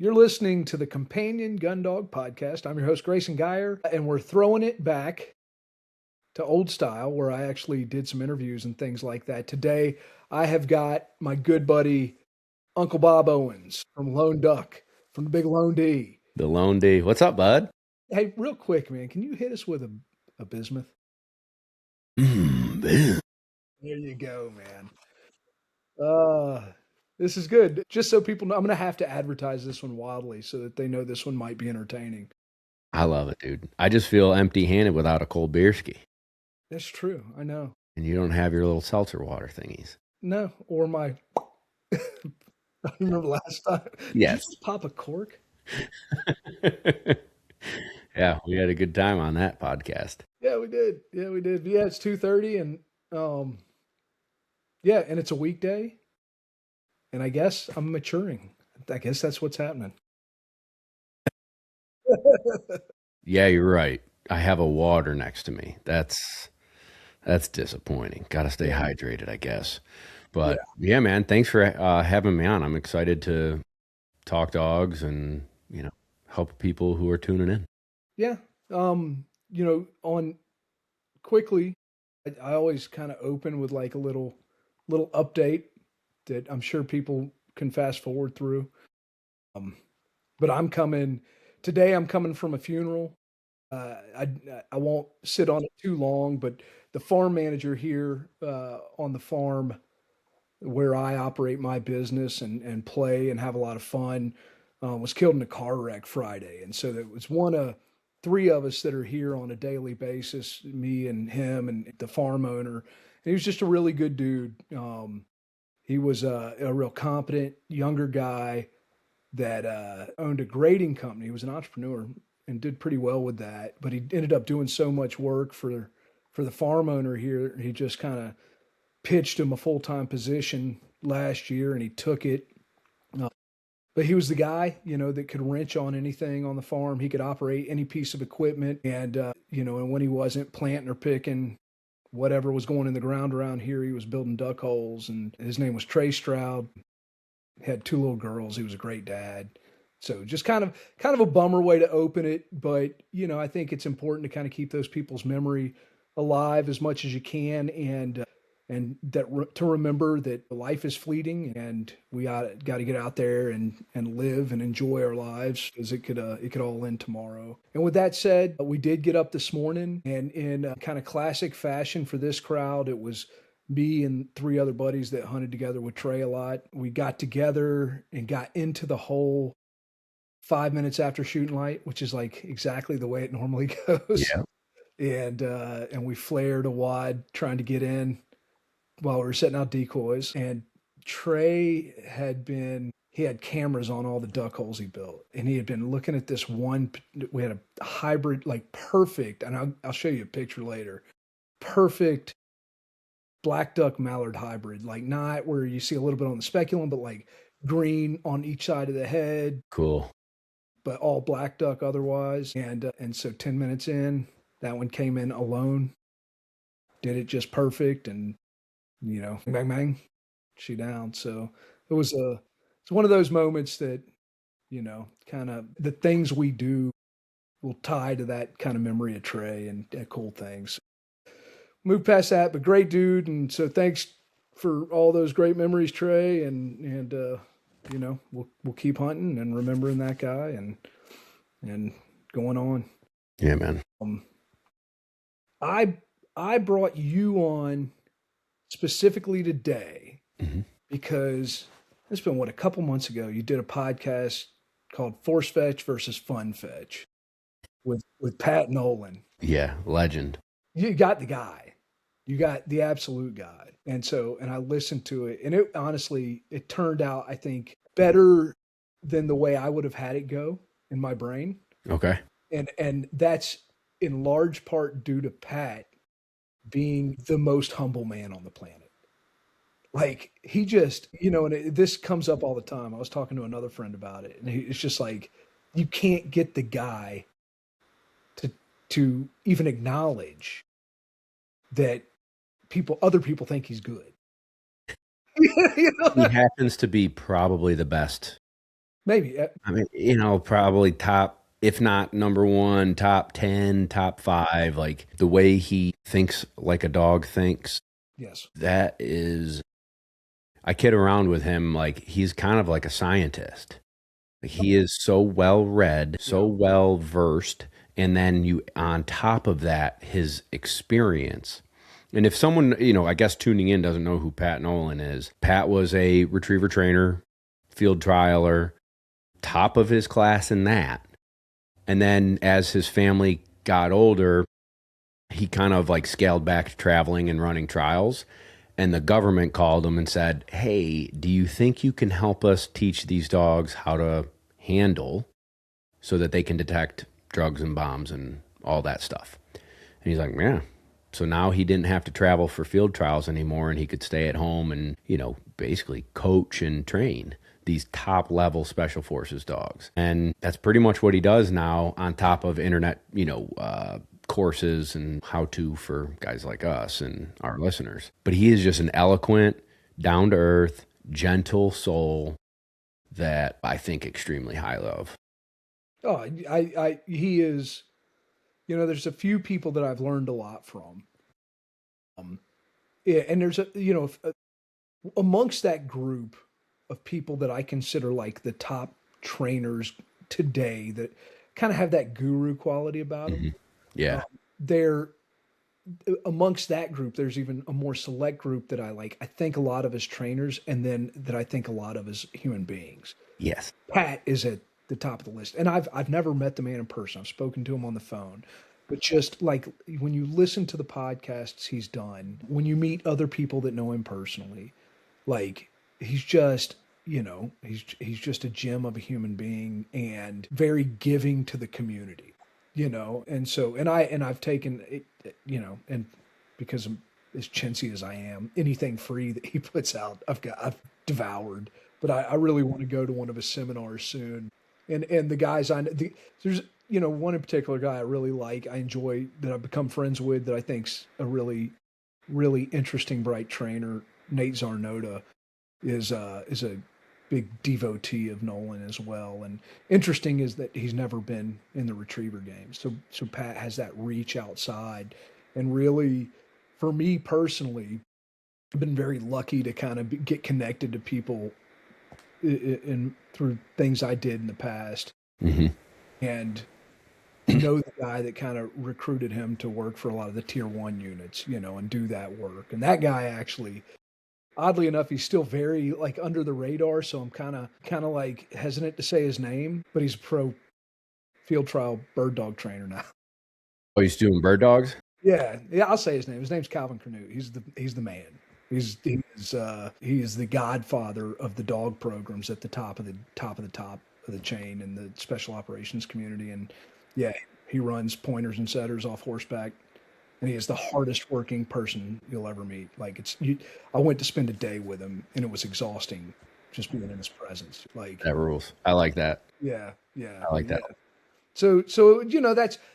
You're listening to the Companion Gundog Podcast. I'm your host, Grayson Guyer, and we're throwing it back to old style where I actually did some interviews and things like that. Today, I have got my good buddy, Uncle Bob Owens from Lone Duck, from the Big Lone D. The Lone D. What's up, bud? Hey, real quick, man, can you hit us with a bismuth? Man. There you go, man. This is good. Just so people know, I'm going to have to advertise this one wildly so that they know this one might be entertaining. I love it, dude. I just feel empty-handed without a cold beer ski. That's true. I know. And you don't have your little seltzer water thingies. No, or my... I remember last time. Yes. Did you just pop a cork? Yeah, we had a good time on that podcast. Yeah, we did. Yeah, it's 2:30 and yeah, and it's a weekday. And I guess I'm maturing. I guess that's what's happening. Yeah, you're right. I have a water next to me. That's disappointing. Got to stay hydrated, I guess. But yeah, man, thanks for having me on. I'm excited to talk dogs and, help people who are tuning in. Yeah. On quickly, I always kind of open with like a little update that I'm sure people can fast forward through. But today I'm coming from a funeral. I won't sit on it too long, but the farm manager here on the farm where I operate my business and play and have a lot of fun was killed in a car wreck Friday. And so there was one of three of us that are here on a daily basis, me and him and the farm owner. And he was just a really good dude. He was a real competent younger guy that owned a grading company. He was an entrepreneur and did pretty well with that. But he ended up doing so much work for the farm owner here. He just kind of pitched him a full-time position last year, and he took it. But he was the guy, that could wrench on anything on the farm. He could operate any piece of equipment. And, and when he wasn't planting or picking whatever was going in the ground around here, he was building duck holes. And his name was Trey Stroud. He had two little girls. He was a great dad. So just kind of a bummer way to open it. But, I think it's important to kind of keep those people's memory alive as much as you can. And to remember that life is fleeting and we got to get out there and live and enjoy our lives, because it could all end tomorrow. And with that said, we did get up this morning, and in kind of classic fashion for this crowd, it was me and three other buddies that hunted together with Trey a lot. We got together and got into the hole 5 minutes after shooting light, which is like exactly the way it normally goes. Yeah. And we flared a wad trying to get in while we were setting out decoys. And Trey he had cameras on all the duck holes he built. And he had been looking at this one. We had a hybrid, like perfect, and I'll show you a picture later. Perfect black duck mallard hybrid, like not where you see a little bit on the speculum, but like green on each side of the head. Cool. But all black duck otherwise. And so 10 minutes in, that one came in alone, did it just perfect, and bang, bang, she down. So it's one of those moments that, kind of the things we do will tie to that kind of memory of Trey and cool things. Move past that, but great dude. And so thanks for all those great memories, Trey. And we'll keep hunting and remembering that guy and going on. Yeah, man. I brought you on specifically today because it's been a couple months ago, you did a podcast called Force Fetch versus Fun Fetch with Pat Nolan. Yeah, legend. You got the guy. You got the absolute guy. And I listened to it, and it turned out, I think, better than the way I would have had it go in my brain. Okay. And that's in large part due to Pat being the most humble man on the planet. Like, he just, and this comes up all the time. I was talking to another friend about it, and it's just like, you can't get the guy to even acknowledge that other people think he's good. He happens to be probably the best Maybe. I mean, probably top, if not number one, top 10, top five. Like the way he thinks like a dog thinks, Yes. that is, I kid around with him. Like he's kind of like a scientist. Like, he is so well read, so Yeah. well versed. And then you, on top of that, his experience. And if someone, I guess tuning in doesn't know who Pat Nolan is, Pat was a retriever trainer, field trialer, top of his class in that. And then as his family got older, he kind of like scaled back to traveling and running trials. And the government called him and said, "Hey, do you think you can help us teach these dogs how to handle so that they can detect drugs and bombs and all that stuff?" And he's like, "Yeah." So now he didn't have to travel for field trials anymore, and he could stay at home and, basically coach and train these top level special forces dogs. And that's pretty much what he does now, on top of internet, courses and how to for guys like us and our listeners. But he is just an eloquent, down to earth, gentle soul that I think extremely highly of. Oh, he is, there's a few people that I've learned a lot from. Yeah, and there's amongst that group of people that I consider like the top trainers today that kind of have that guru quality about them. Hmm. Yeah. They're amongst that group. There's even a more select group that I like. I think a lot of as trainers, and then that I think a lot of as human beings. Yes. Pat is at the top of the list, and I've never met the man in person. I've spoken to him on the phone, but just like when you listen to the podcasts he's done, when you meet other people that know him personally, like he's just he's just a gem of a human being and very giving to the community, and so I've taken it, and because I'm as chintzy as I am, anything free that he puts out I've devoured. But I really want to go to one of his seminars soon. And the guys there's one in particular guy I really like, I enjoy, that I've become friends with, that I think's a really really interesting, bright trainer. Nate Zarnota is a big devotee of Nolan as well. And interesting is that he's never been in the retriever game. So Pat has that reach outside, and really, for me personally, I've been very lucky to kind of get connected to people in through things I did in the past, Hmm. and know the guy that kind of recruited him to work for a lot of the tier one units, and do that work. And that guy actually, oddly enough, he's still very like under the radar. So I'm kind of like hesitant to say his name, but he's a pro field trial bird dog trainer now. Oh, he's doing bird dogs? Yeah, I'll say his name. His name's Calvin Canute. He's the man. He is the godfather of the dog programs at the top of the chain in the special operations community. And yeah, he runs pointers and setters off horseback, and he is the hardest working person you'll ever meet. Like I went to spend a day with him, and it was exhausting just being in his presence. Like, That rules. I like that. yeah, yeah, I like yeah. that. So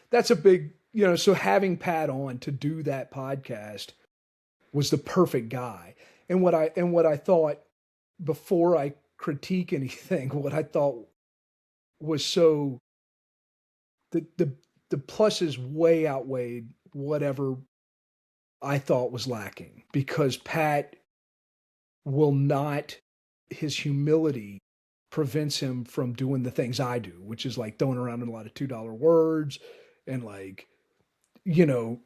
that's a big, so having Pat on to do that podcast was the perfect guy. And what I thought, before I critique anything, what I thought was so the pluses way outweighed whatever I thought was lacking, because Pat will not, his humility prevents him from doing the things I do, which is like throwing around in a lot of $2 words, and like, you know,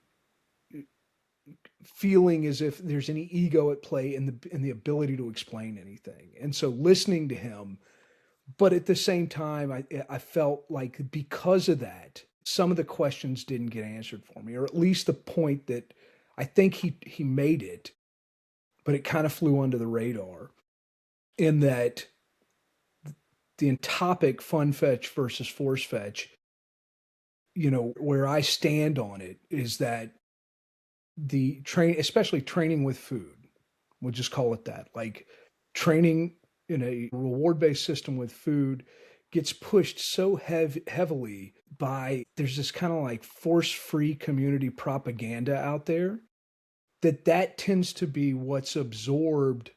feeling as if there's any ego at play in the ability to explain anything. And so listening to him, but at the same time, I felt like because of that, some of the questions didn't get answered for me, or at least the point that I think he made it, but it kind of flew under the radar. In that the topic fun fetch versus force fetch, where I stand on it is that the train, especially training with food, we'll just call it that, like training in a reward based system with food, gets pushed so heavily by, there's this kind of like force free community propaganda out there, that tends to be what's absorbed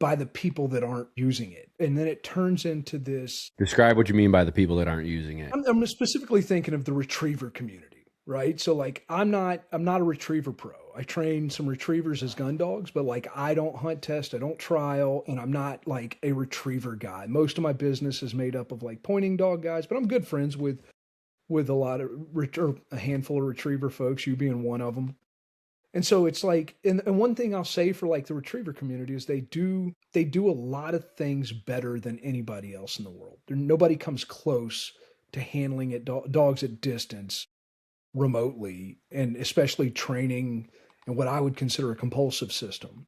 by the people that aren't using it. And then it turns into this. Describe what you mean by the people that aren't using it. I'm specifically thinking of the retriever community, right? So like I'm not a retriever pro. I train some retrievers as gun dogs, but like I don't hunt test, I don't trial, and I'm not like a retriever guy. Most of my business is made up of like pointing dog guys, but I'm good friends with a lot of or a handful of retriever folks, you being one of them. And so it's like, and one thing I'll say for like the retriever community is they do a lot of things better than anybody else in the world. Nobody comes close to handling it, dogs at distance remotely, and especially training and what I would consider a compulsive system.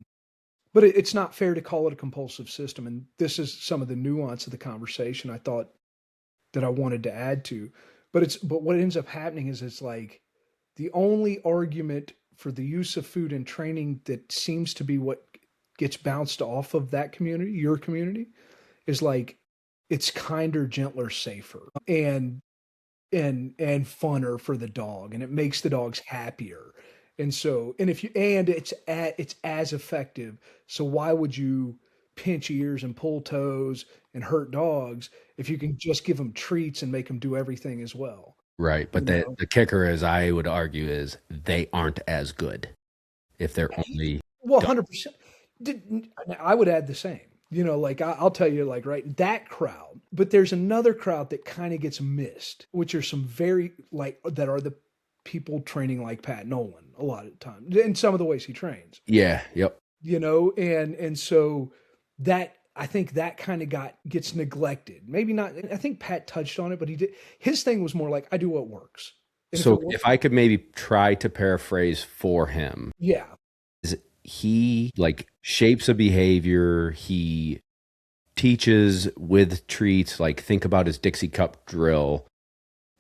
But it's not fair to call it a compulsive system. And this is some of the nuance of the conversation I thought that I wanted to add to. But what ends up happening is it's like the only argument for the use of food in training that seems to be what gets bounced off of that community, your community, is like it's kinder, gentler, safer, and funner for the dog, and it makes the dogs happier. And so, and it's as effective. So why would you pinch ears and pull toes and hurt dogs if you can just give them treats and make them do everything as well? Right. But the kicker is, I would argue, is they aren't as good if they're only. Well, 100%. I would add the same. Like I'll tell you, like, right, that crowd, but there's another crowd that kind of gets missed, which are some very like that are the people training like Pat Nolan a lot of the time in some of the ways he trains. Yeah. Yep. And so that I think that kind of gets neglected. Maybe not. I think Pat touched on it, but his thing was more like, I do what works. And so if I could maybe try to paraphrase for him. Yeah. He like shapes a behavior. He teaches with treats. Like think about his Dixie Cup drill.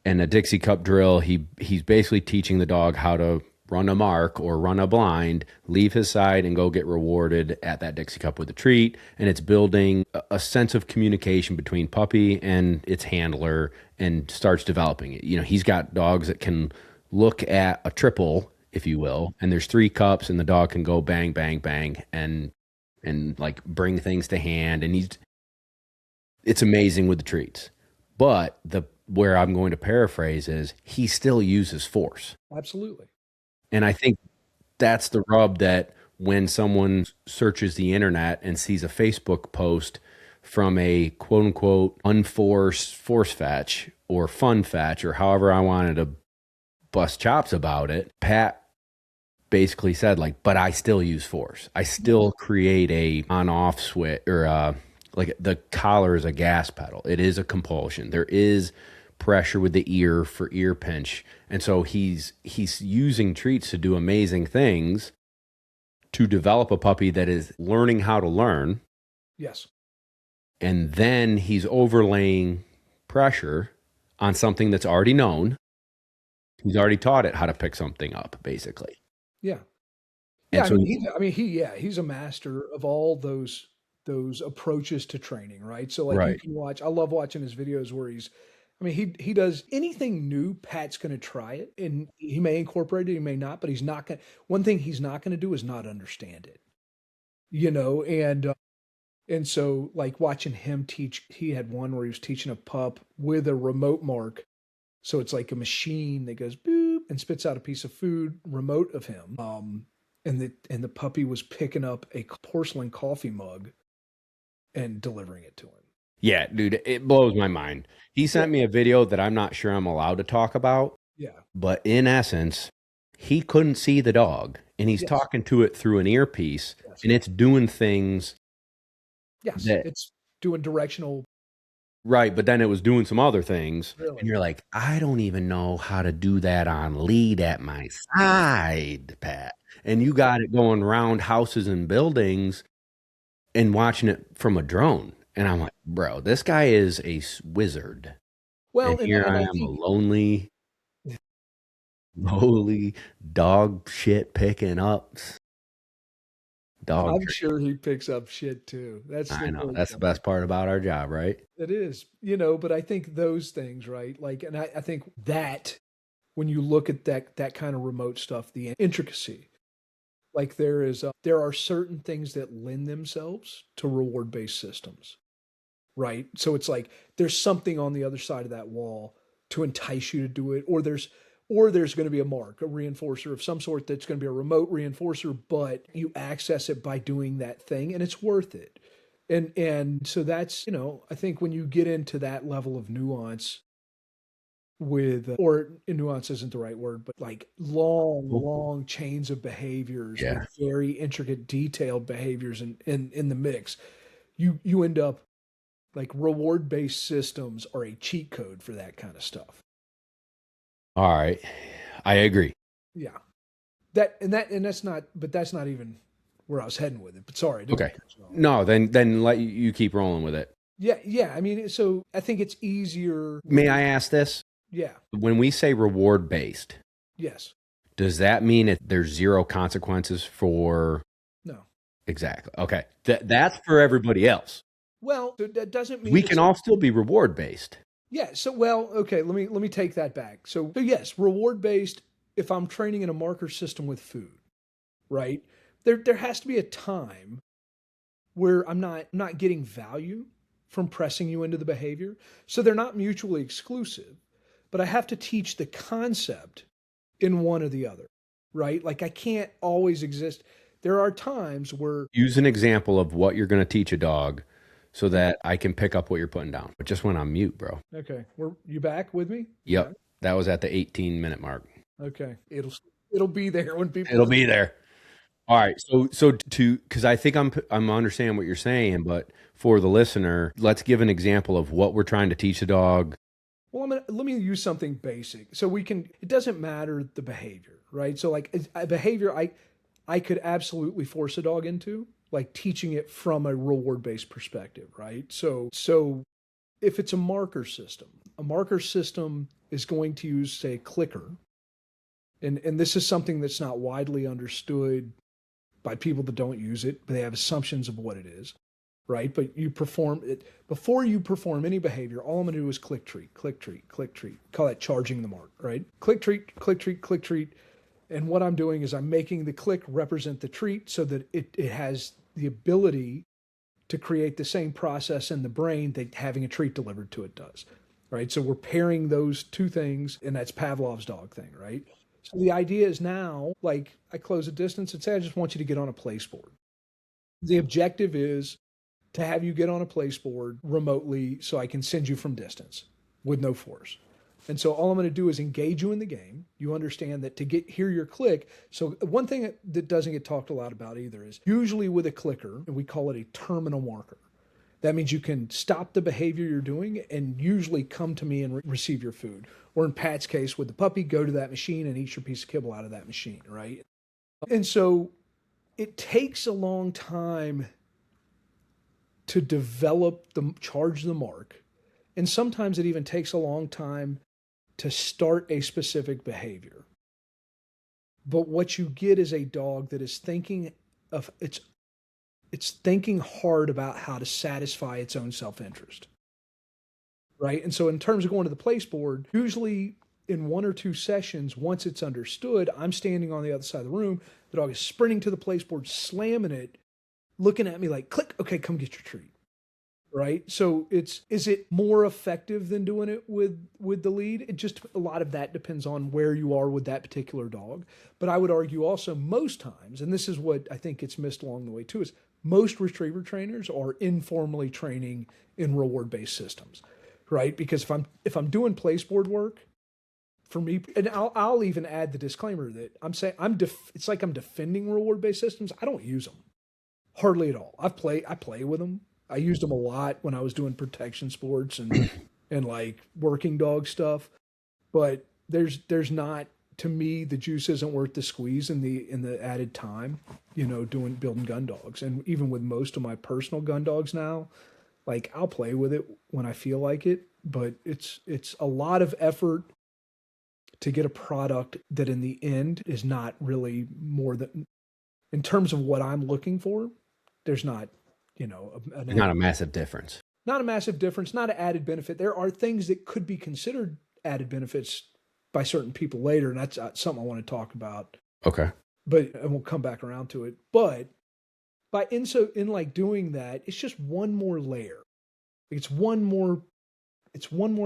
And a Dixie Cup drill, he's basically teaching the dog how to run a mark or run a blind, leave his side and go get rewarded at that Dixie Cup with a treat. And it's building a sense of communication between puppy and its handler and starts developing it. He's got dogs that can look at a triple, if you will, and there's 3 cups and the dog can go bang, bang, bang and like bring things to hand. And it's amazing with the treats. But where I'm going to paraphrase is he still uses force. Absolutely. And I think that's the rub, that when someone searches the internet and sees a Facebook post from a quote unquote unforced force fetch or fun fetch, or however I wanted to bust chops about it, Pat basically said like, but I still use force. I still create a on-off switch, or like the collar is a gas pedal. It is a compulsion. There is pressure with the ear for ear pinch. And so he's using treats to do amazing things to develop a puppy that is learning how to learn. Yes. And then he's overlaying pressure on something that's already known. He's already taught it how to pick something up, basically. Yeah. And he's a master of all those approaches to training, right? So like right. You can watch, I love watching his videos where he does anything new, Pat's going to try it, and he may incorporate it, he may not, but one thing he's not going to do is not understand it, and so like watching him teach, he had one where he was teaching a pup with a remote mark. So it's like a machine that goes boop and spits out a piece of food remote of him. And the puppy was picking up a porcelain coffee mug and delivering it to him. Yeah, dude, it blows my mind. He sent me a video that I'm not sure I'm allowed to talk about. Yeah. But in essence, he couldn't see the dog, and he's talking to it through an earpiece, and it's doing things. Yes, it's doing directional. Right, but then it was doing some other things. Really? And you're like, I don't even know how to do that on lead at my side, Pat. And you got it going around houses and buildings and watching it from a drone. And I'm like, bro, this guy is a wizard. Well, and here I am, a lonely dog shit picking up. I'm sure he picks up shit too. I know. That's the best part about our job, right? It is, but I think those things, right? Like, and I think that when you look at that kind of remote stuff, the intricacy Like there are certain things that lend themselves to reward-based systems, right? So it's like there's something on the other side of that wall to entice you to do it, or there's going to be a mark, a reinforcer of some sort that's going to be a remote reinforcer, but you access it by doing that thing and it's worth it. And so that's, I think when you get into that level of nuance with, or nuance isn't the right word, but like long chains of behaviors with very intricate, detailed behaviors in the mix, you end up like reward-based systems are a cheat code for that kind of stuff. All right. I agree. Yeah. That's not even where I was heading with it, but sorry. Okay. No, then let you keep rolling with it. Yeah. I mean, so I think it's easier. May I ask this? Yeah. When we say reward based, yes. Does that mean there's zero consequences for? No. Exactly. Okay. That's for everybody else. Well, that doesn't mean we can all still be reward based. Yeah. So, okay. Let me take that back. So yes, reward based. If I'm training in a marker system with food, right? There has to be a time where I'm not getting value from pressing you into the behavior. So they're not mutually exclusive, but I have to teach the concept in one or the other, right? Like I can't always exist. There are times where use an example of what you're going to teach a dog so that I can pick up what you're putting down. It just went on mute, bro. Okay. You back with me? Yep. Okay. That was at the 18-minute mark. Okay. It'll be there when people. It'll be there. All right. So because I think I'm understanding what you're saying, but for the listener, let's give an example of what we're trying to teach a dog. Well, let me use something basic. So it doesn't matter the behavior, right? So like a behavior I could absolutely force a dog into, like teaching it from a reward-based perspective, right? So if it's a marker system is going to use, say, a clicker. And this is something that's not widely understood by people that don't use it, but they have assumptions of what it is, right? But you perform it before you perform any behavior. All I'm going to do is click treat, click treat, click treat. Call that charging the mark, right? Click treat, click treat, click treat. And what I'm doing is I'm making the click represent the treat so that it has the ability to create the same process in the brain that having a treat delivered to it does, right? So we're pairing those two things, and that's Pavlov's dog thing, right? So the idea is now, like I close a distance and say, I just want you to get on a place board. The objective is to have you get on a place board remotely so I can send you from distance with no force. And so all I'm going to do is engage you in the game. You understand that to hear your click. So one thing that doesn't get talked a lot about either is usually with a clicker, and we call it a terminal marker. That means you can stop the behavior you're doing and usually come to me and receive your food. Or in Pat's case with the puppy, go to that machine and eat your piece of kibble out of that machine, right? And so it takes a long time to develop charge the mark. And sometimes it even takes a long time to start a specific behavior. But what you get is a dog that is thinking of it's thinking hard about how to satisfy its own self-interest. Right? And so in terms of going to the place board, usually in one or two sessions, once it's understood, I'm standing on the other side of the room, the dog is sprinting to the place board, slamming it, looking at me like, click, okay, come get your treat. Right? So is it more effective than doing it with the lead? It just, a lot of that depends on where you are with that particular dog. But I would argue also most times, and this is what I think gets missed along the way too, is most retriever trainers are informally training in reward-based systems, right? Because if I'm doing place board work, for me, and I'll even add the disclaimer that I'm saying it's like I'm defending reward-based systems. I don't use them hardly at all. I play with them. I used them a lot when I was doing protection sports and like working dog stuff. But there's not, to me, the juice isn't worth the squeeze in the added time, building gun dogs. And even with most of my personal gun dogs now, like I'll play with it when I feel like it, but it's a lot of effort to get a product that in the end is not really more than, in terms of what I'm looking for, there's not, not a massive difference. Not a massive difference, not an added benefit. There are things that could be considered added benefits by certain people later, and that's something I want to talk about. Okay. but and we'll come back around to it. But in like doing that, it's just one more layer. It's one more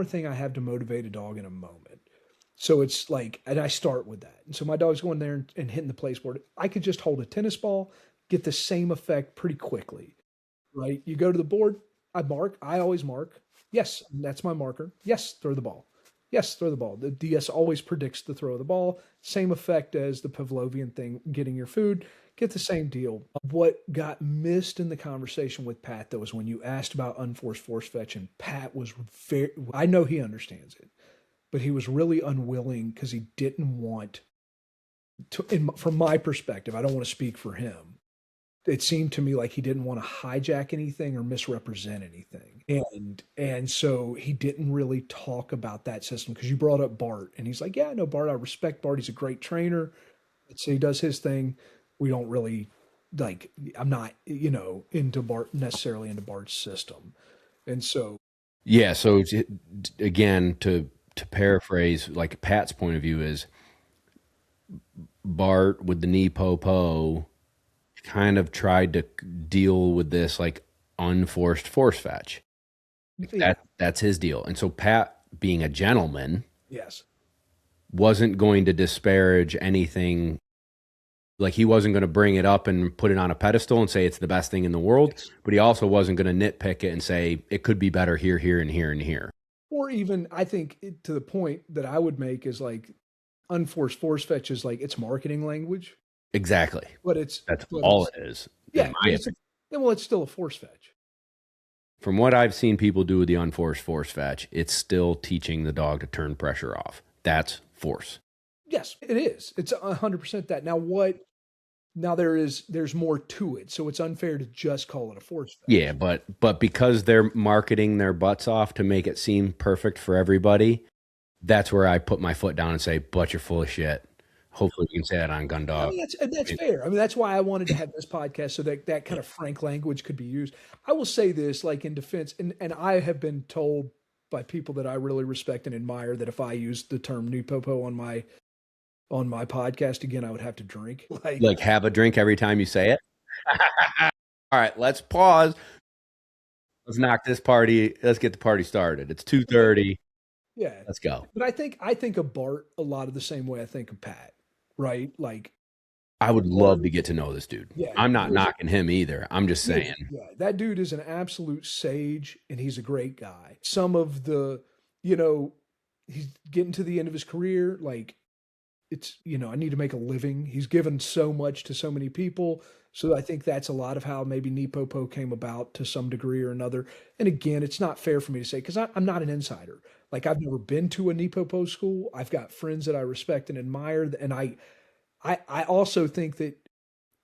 thing I have to motivate a dog in a moment. So it's like, and I start with that. And so my dog's going there and hitting the place board. I could just hold a tennis ball, get the same effect pretty quickly, right? You go to the board, I always mark. Yes, that's my marker. Yes, throw the ball. Yes, throw the ball. The DS always predicts the throw of the ball. Same effect as the Pavlovian thing, getting your food. Get the same deal. What got missed in the conversation with Pat, though, was when you asked about unforced force fetch, and Pat was very, I know he understands it, but he was really unwilling because he didn't want to, from my perspective, I don't want to speak for him. It seemed to me like he didn't want to hijack anything or misrepresent anything. And so he didn't really talk about that system because you brought up Bart and he's like, yeah, no, Bart, I respect Bart. He's a great trainer. So he does his thing. We don't really like, I'm not, into Bart, necessarily into Bart's system. And so. Yeah. So again, to paraphrase, like Pat's point of view is Bart with the knee po kind of tried to deal with this like unforced force fetch. Yeah. That's his deal. And so Pat, being a gentleman, yes, wasn't going to disparage anything. Like he wasn't going to bring it up and put it on a pedestal and say it's the best thing in the world, yes. But he also wasn't going to nitpick it and say it could be better here, here, and here, and here. Or even, I think to the point that I would make is like unforced force fetch is like it's marketing language. Exactly. But that's all it is. Yeah. It's still a force fetch. From what I've seen people do with the unforced force fetch, it's still teaching the dog to turn pressure off. That's force. Yes, it is. It's 100% that. Now there's more to it. So it's unfair to just call it a force fetch. Yeah, but because they're marketing their butts off to make it seem perfect for everybody, that's where I put my foot down and say, but you're full of shit. Hopefully we can say that on Gundog. I mean, that's fair. I mean, that's why I wanted to have this podcast so that kind of frank language could be used. I will say this, like in defense, and I have been told by people that I really respect and admire that if I used the term Nupopo on my podcast again, I would have to drink. Like have a drink every time you say it? All right, let's pause. Let's knock this party. Let's get the party started. It's 2:30. Yeah. Let's go. But I think of Bart a lot of the same way I think of Pat. Right? Like, I would love to get to know this dude. Yeah, I'm not knocking him either. I'm just saying. Yeah, that dude is an absolute sage and he's a great guy. Some of the, he's getting to the end of his career. Like it's, I need to make a living. He's given so much to so many people. So I think that's a lot of how maybe Nipopo came about to some degree or another. And again, it's not fair for me to say, because I'm not an insider. Like I've never been to a Nipopo school. I've got friends that I respect and admire. And I also think that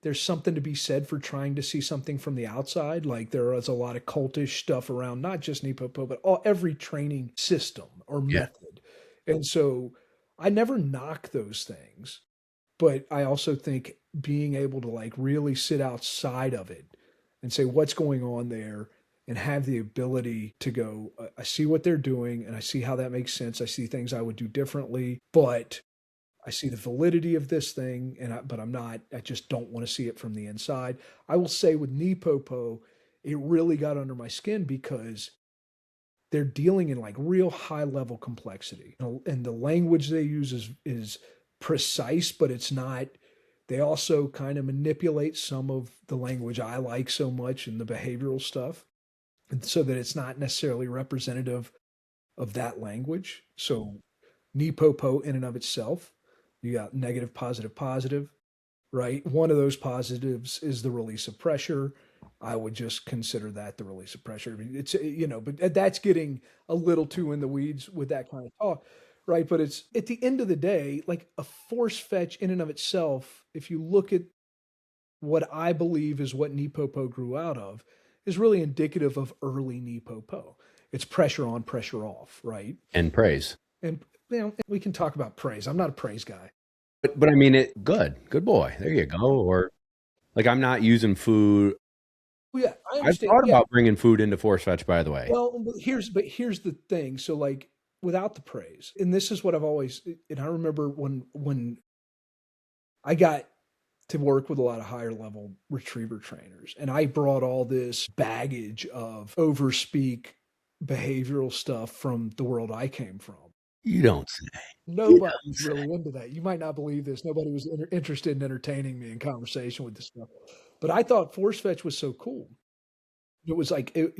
there's something to be said for trying to see something from the outside. Like there is a lot of cultish stuff around, not just Nipopo, but every training system or method. Yeah. And so I never knock those things, but I also think being able to like really sit outside of it and say what's going on there and have the ability to go, I see what they're doing and I see how that makes sense. I see things I would do differently, but I see the validity of this thing, but I just don't want to see it from the inside. I will say with Nipopo, it really got under my skin because they're dealing in like real high level complexity. And the language they use is precise, but it's not. They also kind of manipulate some of the language I like so much and the behavioral stuff, and so that it's not necessarily representative of that language. So Nipopo in and of itself, you got negative, positive, positive, right? One of those positives is the release of pressure. I would just consider that the release of pressure. I mean, it's, but that's getting a little too in the weeds with that kind of talk, right? But it's at the end of the day, like a force fetch in and of itself, if you look at what I believe is what Nipopo grew out of, is really indicative of early Nipopo. It's pressure on, pressure off, right? And praise. And we can talk about praise. I'm not a praise guy. But I mean, good boy. There you go. Or like, I'm not using food. Well, yeah, I I've thought about bringing food into force fetch, by the way. Well, here's the thing. So like without the praise, and this is what I've always, and I remember when I got to work with a lot of higher level retriever trainers. And I brought all this baggage of overspeak behavioral stuff from the world I came from. You don't say. Nobody's really into that. You might not believe this. Nobody was interested in entertaining me in conversation with this stuff. But I thought force fetch was so cool. It was like, the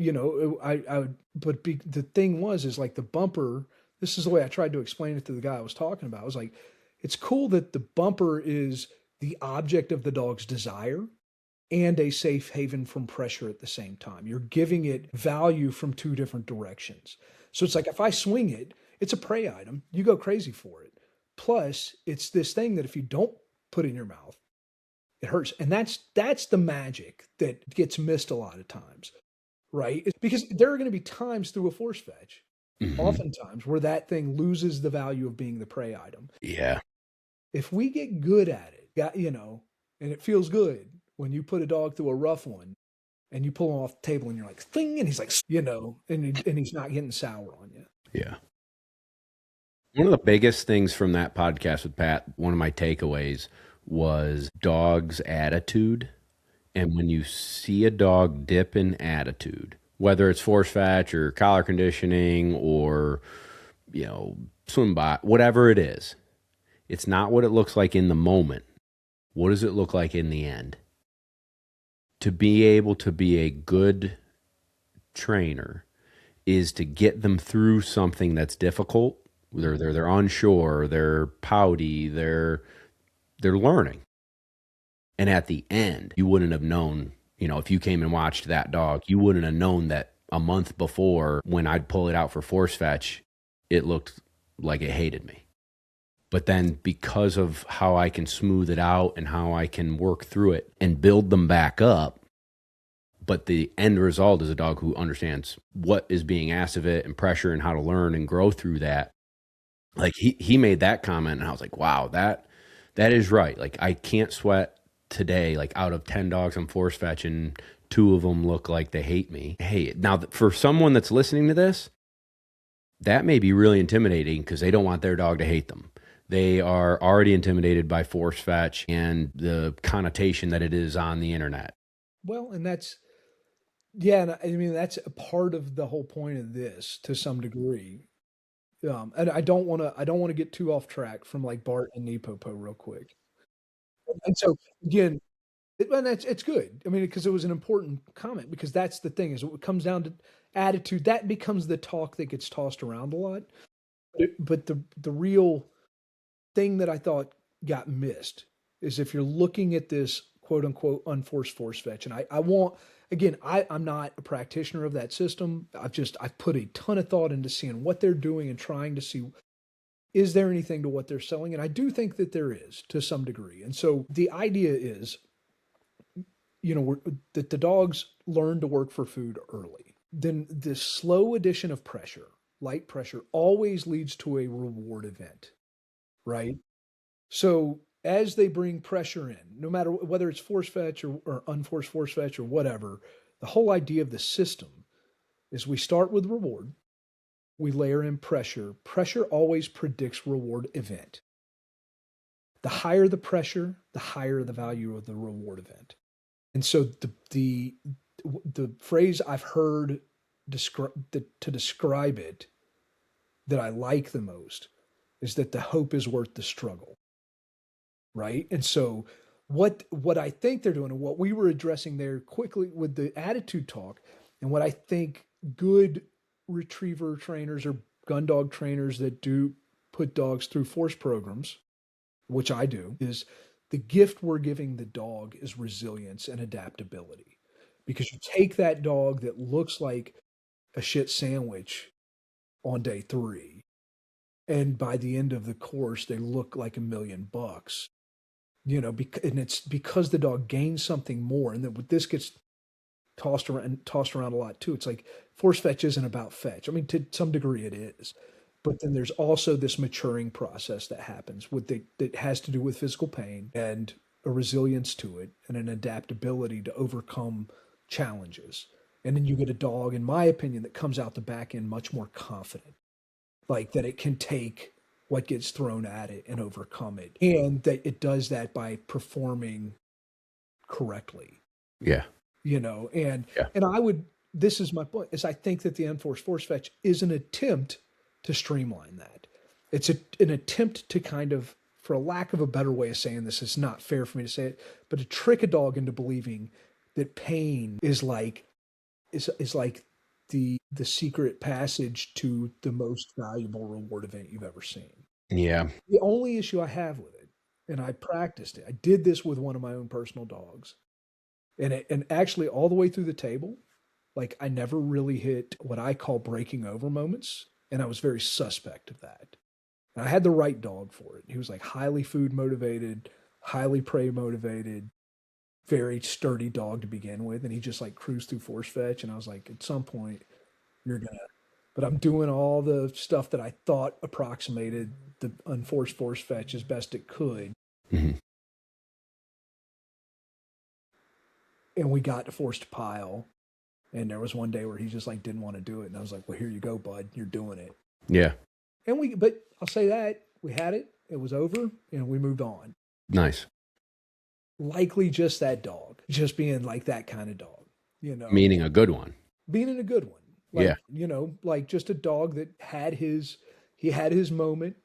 thing is like the bumper, this is the way I tried to explain it to the guy I was talking about. I was like, it's cool that the bumper is the object of the dog's desire and a safe haven from pressure at the same time. You're giving it value from two different directions. So it's like, if I swing it, it's a prey item. You go crazy for it. Plus, it's this thing that if you don't put in your mouth, it hurts. And that's the magic that gets missed a lot of times, right? It's because there are going to be times through a force fetch, oftentimes, where that thing loses the value of being the prey item. Yeah. If we get good at it, and it feels good when you put a dog through a rough one and you pull him off the table and you're like, thing, and he's like, and he's not getting sour on you. Yeah. One of the biggest things from that podcast with Pat, one of my takeaways was dog's attitude. And when you see a dog dip in attitude, whether it's force fetch or collar conditioning or, swim by, whatever it is, it's not what it looks like in the moment. What does it look like in the end? To be able to be a good trainer is to get them through something that's difficult. They're unsure, they're pouty, they're learning. And at the end, you wouldn't have known, if you came and watched that dog, you wouldn't have known that a month before when I'd pull it out for force fetch, it looked like it hated me. But then because of how I can smooth it out and how I can work through it and build them back up, but the end result is a dog who understands what is being asked of it and pressure and how to learn and grow through that. Like he made that comment and I was like, wow, that is right. Like I can't sweat today, like out of 10 dogs I'm force fetching, 2 of them look like they hate me. Hey, now for someone that's listening to this, that may be really intimidating because they don't want their dog to hate them. They are already intimidated by force fetch and the connotation that it is on the internet. Well, and that's a part of the whole point of this to some degree. And I don't want to get too off track from like Bart and Nepopo real quick. And so again, it's good. I mean, because it was an important comment, because that's the thing is it comes down to attitude. That becomes the talk that gets tossed around a lot. But the real thing that I thought got missed is if you're looking at this quote unquote unforced force fetch, and I'm not a practitioner of that system. I've put a ton of thought into seeing what they're doing and trying to see, is there anything to what they're selling? And I do think that there is to some degree. And so the idea is, that the dogs learn to work for food early. Then the slow addition of pressure, light pressure, always leads to a reward event, right? So as they bring pressure in, no matter whether it's force fetch or unforced force fetch or whatever, the whole idea of the system is we start with reward, we layer in pressure. Pressure always predicts reward event. The higher the pressure, the higher the value of the reward event. And so the phrase I've heard to describe it that I like the most is that the hope is worth the struggle. Right. And so what I think they're doing and what we were addressing there quickly with the attitude talk, and what I think good retriever trainers or gun dog trainers that do put dogs through force programs, which I do, is the gift we're giving the dog is resilience and adaptability. Because you take that dog that looks like a shit sandwich on day 3, and by the end of the course, they look like $1 million. And it's because the dog gains something more. And then this gets tossed around a lot too. It's like force fetch isn't about fetch. I mean, to some degree it is, but then there's also this maturing process that happens that has to do with physical pain and a resilience to it and an adaptability to overcome challenges. And then you get a dog, in my opinion, that comes out the back end much more confident, like that it can take what gets thrown at it and overcome it. And that it does that by performing correctly. Yeah. And Yeah. this is my point, is I think that the unforced force fetch is an attempt to streamline that. It's an attempt to kind of, for a lack of a better way of saying this, it's not fair for me to say it, but to trick a dog into believing that pain is like the secret passage to the most valuable reward event you've ever seen. Yeah. The only issue I have with it, and I practiced it, I did this with one of my own personal dogs, and actually all the way through the table, like I never really hit what I call breaking over moments, and I was very suspect of that. And I had the right dog for it. He was like highly food motivated, highly prey motivated, very sturdy dog to begin with, and he just like cruised through force fetch, and I was like, at some point you're gonna. But I'm doing all the stuff that I thought approximated the unforced force fetch as best it could. Mm-hmm. And we got to forced pile. And there was one day where he just like didn't want to do it. And I was like, well, here you go, bud. You're doing it. Yeah. But I'll say that we had it. It was over and we moved on. Nice. Likely just that dog, just being like that kind of dog, Meaning a good one. Being a good one. Like, like just a dog that had his moment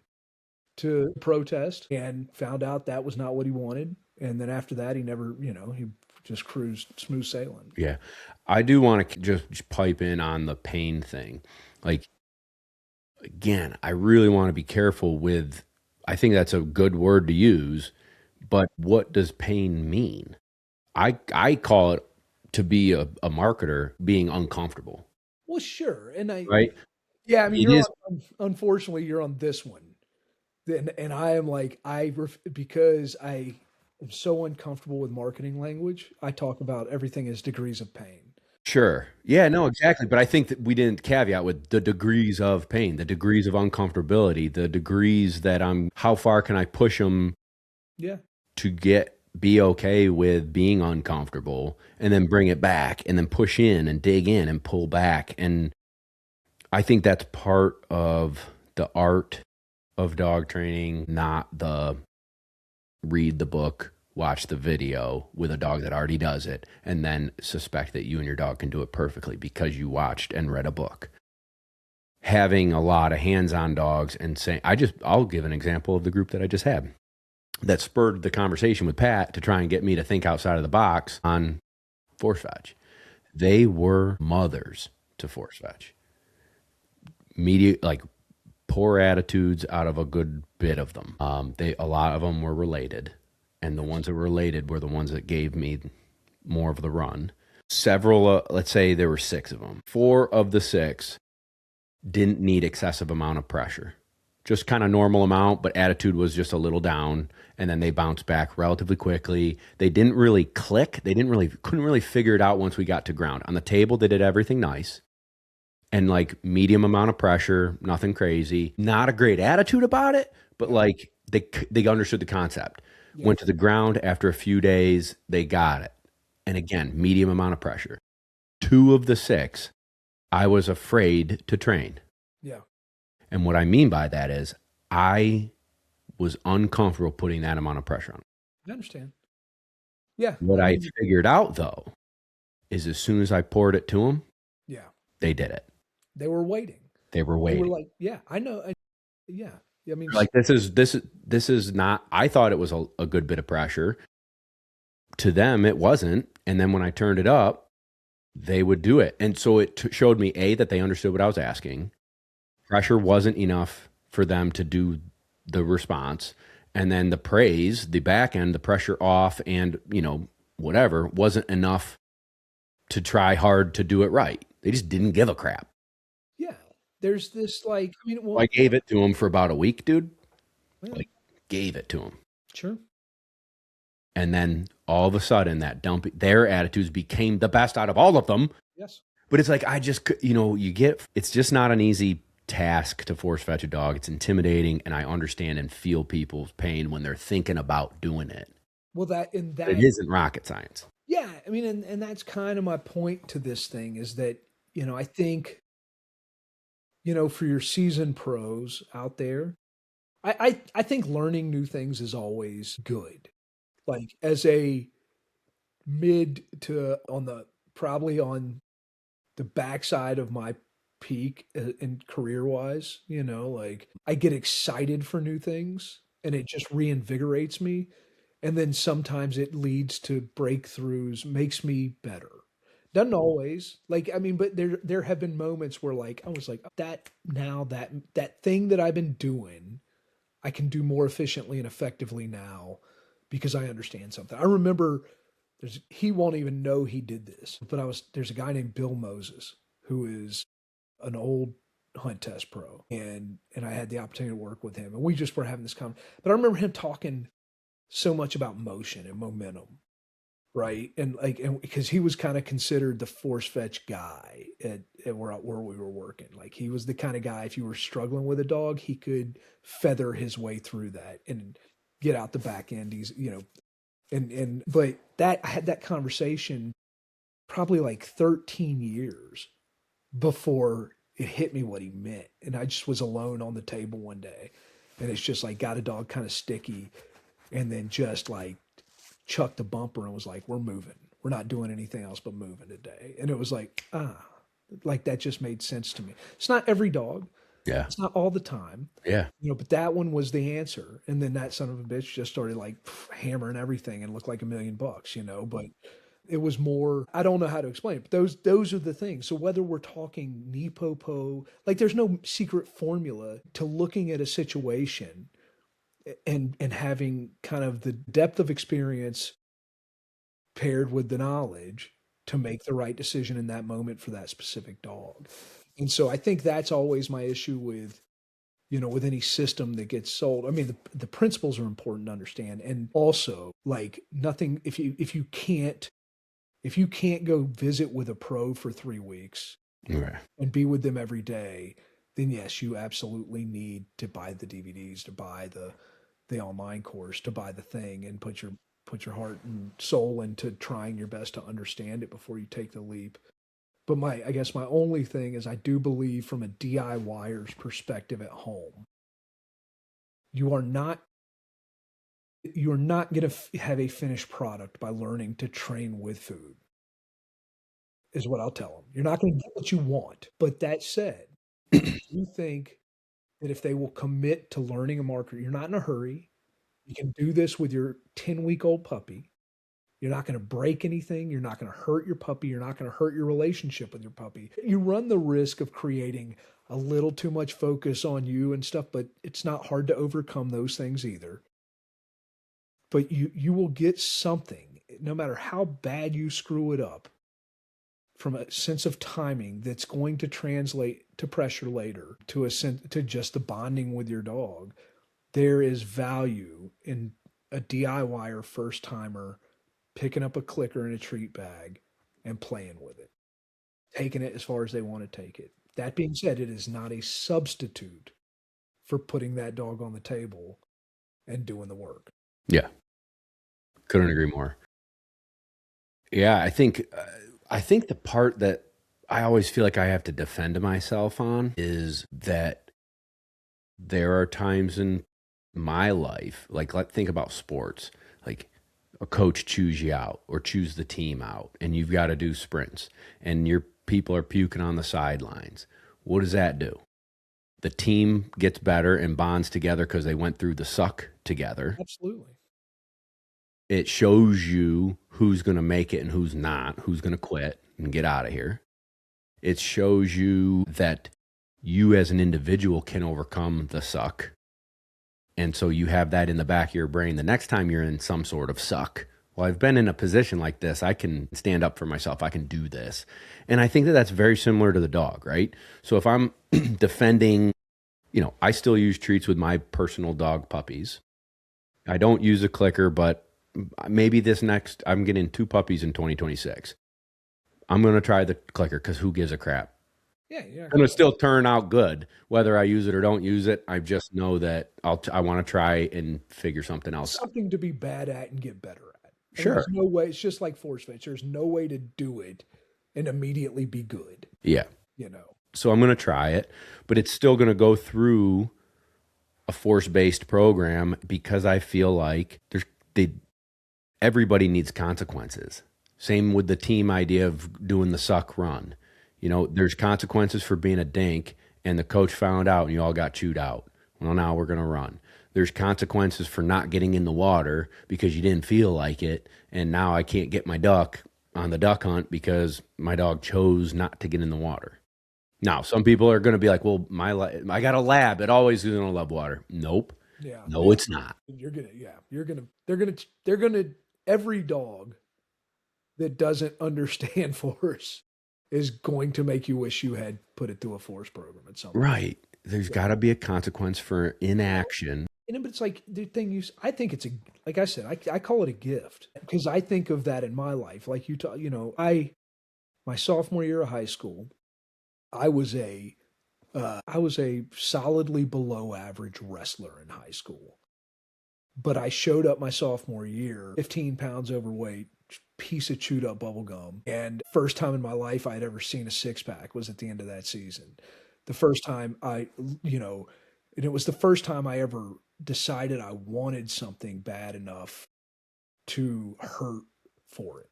to protest and found out that was not what he wanted. And then after that, he never, he just cruised smooth sailing. Yeah. I do want to just pipe in on the pain thing. Like, again, I really want to be careful with, I think that's a good word to use, but what does pain mean? I call it, to be a marketer, being uncomfortable. Well, sure. And right. Yeah. I mean, unfortunately, you're on this one. And I am like, because I am so uncomfortable with marketing language, I talk about everything as degrees of pain. Sure. Yeah, no, exactly. But I think that we didn't caveat with the degrees of pain, the degrees of uncomfortability, the degrees that how far can I push them to be okay with being uncomfortable, and then bring it back, and then push in and dig in and pull back. And I think that's part of the art of dog training, not the read the book, watch the video with a dog that already does it, and then suspect that you and your dog can do it perfectly because you watched and read a book. Having a lot of hands-on dogs and saying, I'll give an example of the group that I just had that spurred the conversation with Pat to try and get me to think outside of the box on force fetch. They were mothers to force fetch. Poor attitudes out of a good bit of them. A lot of them were related, and the ones that were related were the ones that gave me more of the run. Several, let's say there were 6 of them. 4 of the 6 didn't need excessive amount of pressure, just kind of normal amount, but attitude was just a little down, and then they bounced back relatively quickly. They didn't really click. Couldn't really figure it out once we got to ground. On the table, they did everything nice. And like medium amount of pressure, nothing crazy, not a great attitude about it, but like they understood the concept. Yeah. Went to the ground after a few days, they got it. And again, medium amount of pressure. 2 of the 6, I was afraid to train. Yeah. And what I mean by that is I was uncomfortable putting that amount of pressure on. I understand. Yeah. What I figured out though is as soon as I poured it to them, they did it. They were waiting. They were like, yeah, I know. Yeah. I mean, like this is not, I thought it was a good bit of pressure. To them, it wasn't. And then when I turned it up, they would do it. And so it showed me, A, that they understood what I was asking. Pressure wasn't enough for them to do the response. And then the praise, the back end, the pressure off and, whatever, wasn't enough to try hard to do it right. They just didn't give a crap. Yeah. There's this I gave it to them for about a week, dude. Yeah. Gave it to them. Sure. And then all of a sudden their attitudes became the best out of all of them. Yes. But it's like, it's just not an easy task to force fetch a dog. It's intimidating, and I understand and feel people's pain when they're thinking about doing it. Well, that it isn't rocket science. Yeah. I mean, and that's kind of my point to this thing is that, I think, for your seasoned pros out there, I think learning new things is always good. Like as a mid to probably on the backside of my peak in career wise. Like I get excited for new things and it just reinvigorates me. And then sometimes it leads to breakthroughs, makes me better. Doesn't always, like, I mean, but there have been moments where like I was like that thing that I've been doing, I can do more efficiently and effectively now because I understand something. I remember he won't even know he did this, but there's a guy named Bill Moses who is an old hunt test pro, and I had the opportunity to work with him, and we just were having this conversation. But I remember him talking so much about motion and momentum, right? And because he was kind of considered the force fetch guy at where we were working. Like he was the kind of guy, if you were struggling with a dog, he could feather his way through that and get out the back end. But that I had that conversation probably like 13 years before it hit me what he meant. And I just was alone on the table one day, and it's just like got a dog kind of sticky, and then just like chucked the bumper and was like, we're moving. We're not doing anything else but moving today. And it was like, like that just made sense to me. It's not every dog. Yeah. It's not all the time. Yeah. But that one was the answer. And then that son of a bitch just started like hammering everything and looked like $1 million, but it was more, I don't know how to explain it, but those are the things. So whether we're talking Nipopo, like there's no secret formula to looking at a situation and having kind of the depth of experience paired with the knowledge to make the right decision in that moment for that specific dog. And so I think that's always my issue with any system that gets sold. I mean, the principles are important to understand. And also like nothing, if you can't go visit with a pro for 3 weeks and be with them every day, then yes, you absolutely need to buy the DVDs, to buy the online course, to buy the thing and put your heart and soul into trying your best to understand it before you take the leap. But I guess my only thing is I do believe from a DIYer's perspective at home, you are not going to have a finished product by learning to train with food, is what I'll tell them. You're not going to get what you want. But that said, you think that if they will commit to learning a marker, you're not in a hurry. You can do this with your 10-week-old puppy. You're not going to break anything. You're not going to hurt your puppy. You're not going to hurt your relationship with your puppy. You run the risk of creating a little too much focus on you and stuff, but it's not hard to overcome those things either. But you will get something, no matter how bad you screw it up, from a sense of timing that's going to translate to pressure later, to a sense, to just the bonding with your dog. There is value in a DIYer first timer picking up a clicker and a treat bag and playing with it, taking it as far as they want to take it. That being said, it is not a substitute for putting that dog on the table and doing the work. Yeah. Couldn't agree more. Yeah, I think the part that I always feel like I have to defend myself on is that there are times in my life, like think about sports, like a coach chews you out or chews the team out and you've got to do sprints and your people are puking on the sidelines. What does that do? The team gets better and bonds together because they went through the suck together. Absolutely. It shows you who's going to make it and who's not, who's going to quit and get out of here. It shows you that you as an individual can overcome the suck. And so you have that in the back of your brain. The next time you're in some sort of suck, well, I've been in a position like this. I can stand up for myself. I can do this. And I think that that's very similar to the dog, right? So if I'm defending, I still use treats with my personal dog puppies. I don't use a clicker, but maybe I'm getting 2 puppies in 2026. I'm going to try the clicker because who gives a crap? Yeah. It's going to still turn out good. Whether I use it or don't use it, I just know that I want to try and figure something else out. Something to be bad at and get better at. And sure. There's no way. It's just like force fetch. There's no way to do it and immediately be good. Yeah. So I'm going to try it, but it's still going to go through a force-based program because I feel like everybody needs consequences. Same with the team idea of doing the suck run. You know, there's consequences for being a dink, and the coach found out and you all got chewed out. Well, now we're going to run. There's consequences for not getting in the water because you didn't feel like it, and now I can't get my duck on the duck hunt because my dog chose not to get in the water. Now, some people are going to be like, well, I got a lab. It always is going to love water. Nope. Yeah. No, it's not. They're gonna, every dog that doesn't understand force is going to make you wish you had put it through a force program at some point. Right. There's got to be a consequence for inaction. But it's like the thing I think it's like I said, I call it a gift because I think of that in my life. Like my sophomore year of high school, I was a solidly below average wrestler in high school. But I showed up my sophomore year, 15 pounds overweight, piece of chewed up bubble gum. And first time in my life I'd ever seen a six pack was at the end of that season. The first time and it was the first time I ever decided I wanted something bad enough to hurt for it.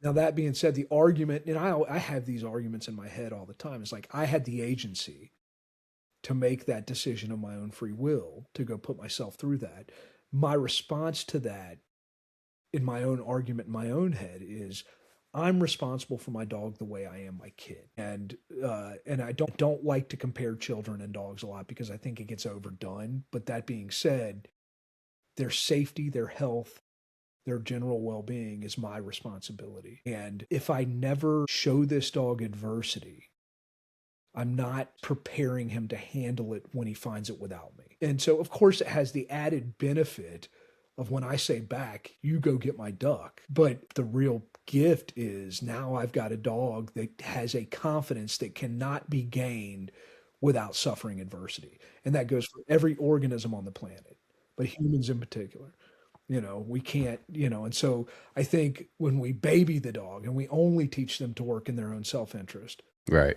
Now, that being said, the argument, and I have these arguments in my head all the time. It's like I had the agency to make that decision of my own free will to go put myself through that. My response to that in my own argument in my own head is I'm responsible for my dog the way I am my kid. And I don't like to compare children and dogs a lot because I think it gets overdone. But that being said, their safety, their health, their general well-being is my responsibility. And if I never show this dog adversity, I'm not preparing him to handle it when he finds it without me. And so, of course, it has the added benefit of when I say back, you go get my duck. But the real gift is now I've got a dog that has a confidence that cannot be gained without suffering adversity. And that goes for every organism on the planet, but humans in particular. We can't, and so I think when we baby the dog and we only teach them to work in their own self-interest. Right.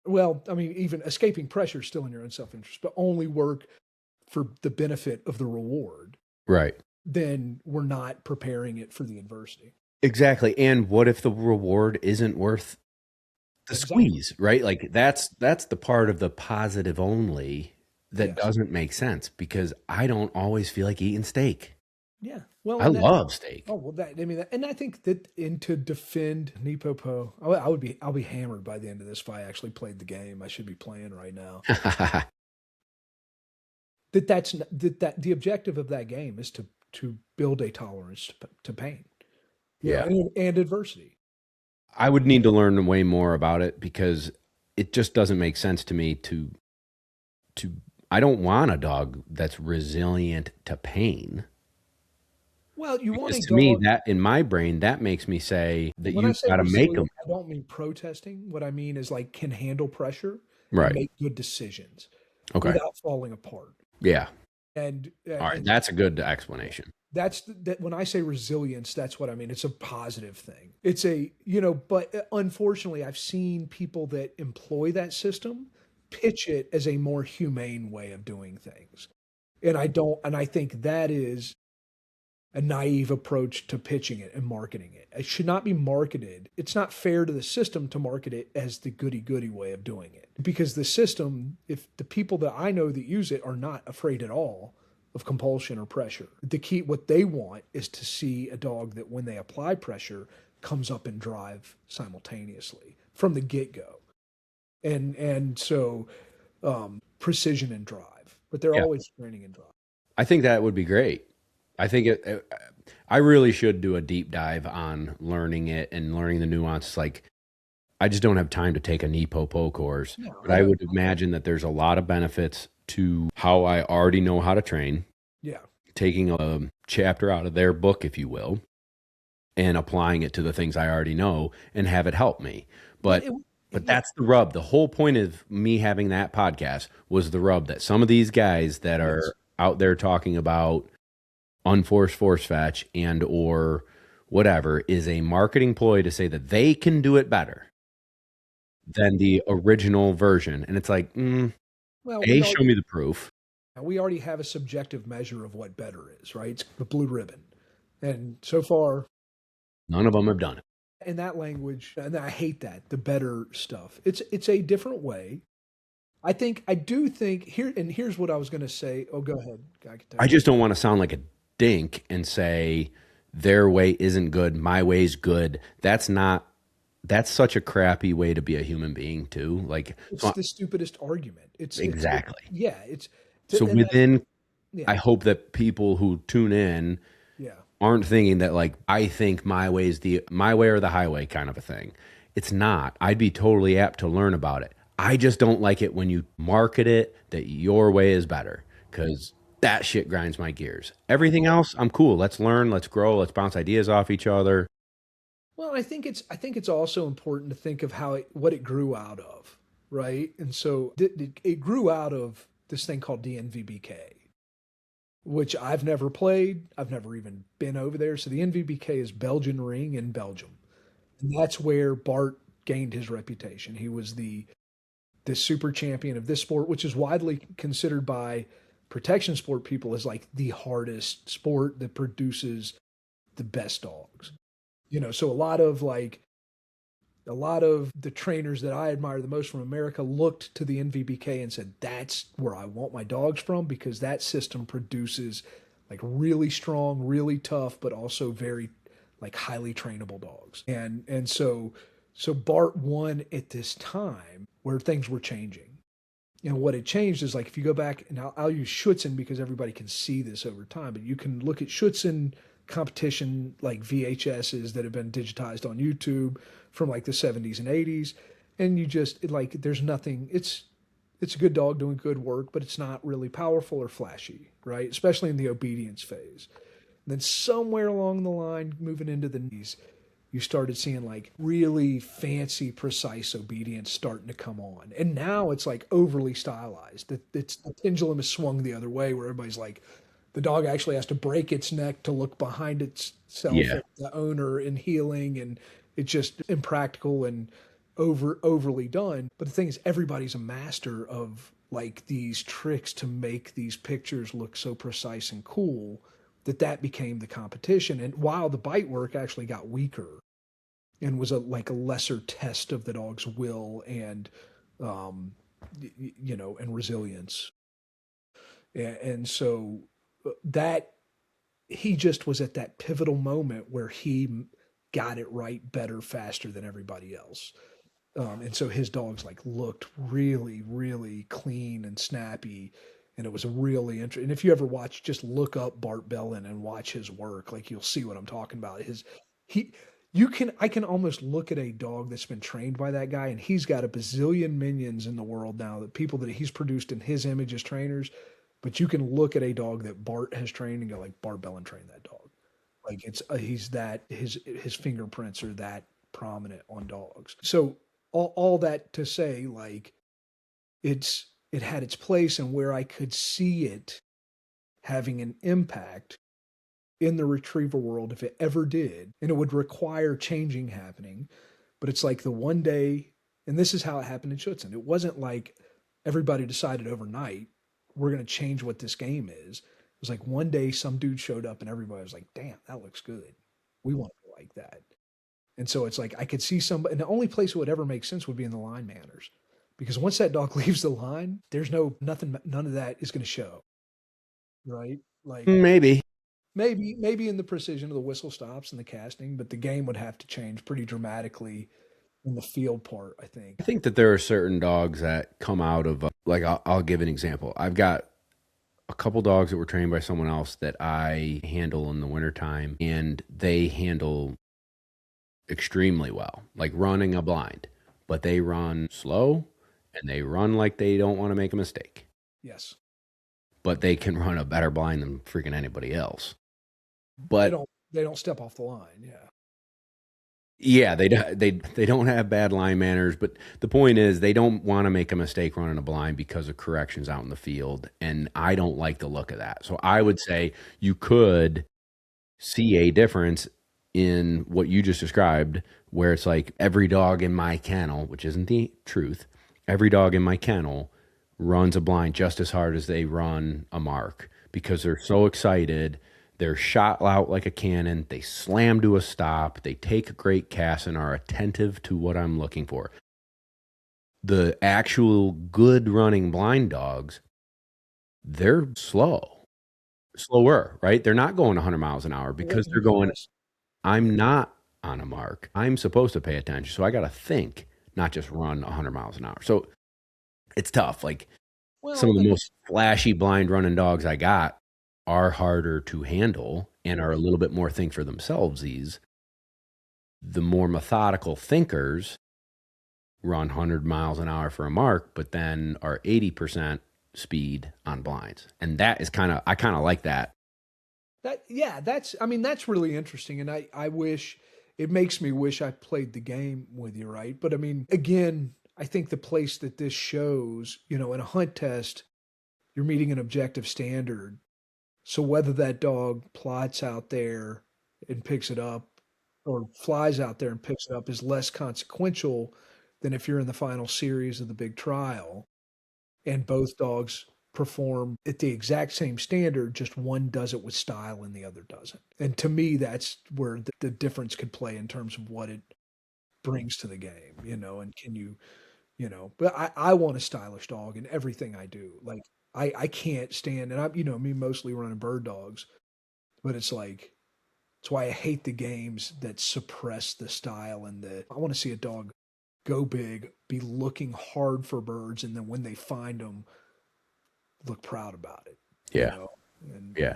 Well, I mean, even escaping pressure is still in your own self-interest, but only work for the benefit of the reward. Right. Then we're not preparing it for the adversity. Exactly. And what if the reward isn't worth the squeeze, right? Like that's the part of the positive only that doesn't make sense because I don't always feel like eating steak. Yeah. Well, I love steak. Oh, well, and I think that to defend Nipopo, I'll be hammered by the end of this if I actually played the game I should be playing right now. that the objective of that game is to build a tolerance to pain. Yeah. And adversity. I would need to learn way more about it because it just doesn't make sense to me to I don't want a dog that's resilient to pain. Well, you want a dog. To me, that in my brain, that makes me say that you've got to make them. I don't mean protesting. What I mean is like can handle pressure, right? And make good decisions, okay, without falling apart. Yeah. And all right, that's a good explanation. That when I say resilience, that's what I mean. It's a positive thing. It's but unfortunately, I've seen people that employ that system pitch it as a more humane way of doing things, and I think that is a naive approach to pitching it and marketing it. It should not be marketed. It's not fair to the system to market it as the goody-goody way of doing it. Because the system, if the people that I know that use it are not afraid at all of compulsion or pressure. The key, what they want is to see a dog that when they apply pressure comes up and drive simultaneously from the get-go. And so precision and drive, but they're always training and drive. I think that would be great. I think I really should do a deep dive on learning it and learning the nuances. Like, I just don't have time to take a Nipopo course, but I would imagine that there's a lot of benefits to how I already know how to train. Yeah. Taking a chapter out of their book, if you will, and applying it to the things I already know and have it help me. But that's the rub. The whole point of me having that podcast was the rub that some of these guys that are out there talking about unforced force fetch and or whatever is a marketing ploy to say that they can do it better than the original version. And it's like, show me the proof. We already have a subjective measure of what better is, right? It's the blue ribbon. And so far, None of them have done it. In that language, and I hate that, the better stuff. It's a different way. I do think here, and here's what I was going to say. Oh, go ahead. I can tell I you. just don't want to sound like a dink and say their way isn't good, my way's good. That's such a crappy way to be a human being too. Like, It's so the stupidest argument. exactly. Yeah, So and that's, within, yeah, I hope that people who tune in yeah. aren't thinking that like I think my way or the highway kind of a thing. It's not. I'd be totally apt to learn about it. I just don't like it when you market it that your way is better because that shit grinds my gears. Everything else, I'm cool. Let's learn, let's grow, let's bounce ideas off each other. Well, I think it's also important to think of what it grew out of, right? And so it grew out of this thing called the NVBK, which I've never played. I've never even been over there. So the NVBK is Belgian Ring in Belgium. And that's where Bart gained his reputation. He was the super champion of this sport, which is widely considered by protection sport people as like the hardest sport that produces the best dogs. So a lot of the trainers that I admire the most from America looked to the NVBK and said, that's where I want my dogs from because that system produces like really strong, really tough, but also very like highly trainable dogs. And so Bart won at this time where things were changing. And what had changed is like if you go back, and I'll use Schutzen because everybody can see this over time, but you can look at Schutzen competition like VHSs that have been digitized on YouTube from like the 70s and 80s, and you just like there's nothing. It's a good dog doing good work, but it's not really powerful or flashy, right? Especially in the obedience phase. And then somewhere along the line, moving into the knees, you started seeing like really fancy, precise obedience starting to come on. And now it's like overly stylized. The pendulum is swung the other way where everybody's like, the dog actually has to break its neck to look behind itself Yeah. at the owner in healing. And it's just impractical and overly done. But the thing is, everybody's a master of like these tricks to make these pictures look so precise and cool that became the competition. And while the bite work actually got weaker and was like a lesser test of the dog's will and and resilience. And so that he just was at that pivotal moment where he got it right better faster than everybody else. And so his dogs like looked really, really clean and snappy. And it was a really interesting. And if you ever watch, just look up Bart Bellin and watch his work. Like you'll see what I'm talking about. He, I can almost look at a dog that's been trained by that guy, and he's got a bazillion minions in the world now that people that he's produced in his image as trainers. But you can look at a dog that Bart has trained and go like, Bart Bellin trained that dog. Like he's that his fingerprints are that prominent on dogs. So all that to say, like it had its place and where I could see it having an impact in the retriever world if it ever did, and it would require changing happening. But it's like the one day, and this is how it happened in Schutzen. It wasn't like everybody decided overnight we're going to change what this game is. It was like one day some dude showed up and everybody was like, damn, that looks good. We want to go like that. And so it's like I could see somebody, and the only place it would ever make sense would be in the line manners. Because once that dog leaves the line, there's nothing, none of that is going to show, right? Like Maybe. maybe in the precision of the whistle stops and the casting, but the game would have to change pretty dramatically in the field part, I think. I think that there are certain dogs that come out of, like, I'll give an example. I've got a couple dogs that were trained by someone else that I handle in the wintertime, and they handle extremely well, like running a blind, but they run slow and they run like they don't want to make a mistake. Yes. But they can run a better blind than freaking anybody else. They But don't step off the line. Yeah. yeah, they don't have bad line manners, but the point is they don't want to make a mistake running a blind because of corrections out in the field, and I don't like the look of that. So I would say you could see a difference in what you just described, where it's like every dog in my kennel, which isn't the truth, every dog in my kennel runs a blind just as hard as they run a mark because they're so excited They're shot out like a cannon. They slam to a stop. They take a great cast and are attentive to what I'm looking for. The actual good running blind dogs, they're slower, right? They're not going 100 miles an hour because they're going, I'm not on a mark. I'm supposed to pay attention. So I got to think, not just run 100 miles an hour. So it's tough. Like some of the most flashy blind running dogs I got are harder to handle and are a little bit more think for themselves. The more methodical thinkers run 100 miles an hour for a mark, but then are 80% speed on blinds. And that is I kind of like that. That's really interesting. And I wish, it makes me wish I played the game with you, right? But I mean, again, I think the place that this shows, in a hunt test, you're meeting an objective standard. So whether that dog plots out there and picks it up or flies out there and picks it up is less consequential than if you're in the final series of the big trial and both dogs perform at the exact same standard, just one does it with style and the other doesn't. And to me, that's where the difference could play in terms of what it brings to the game, and can you, but I want a stylish dog in everything I do. Like I can't stand, and I'm, me mostly running bird dogs, but it's why I hate the games that suppress the style and I want to see a dog go big, be looking hard for birds, and then when they find them, look proud about it. Yeah.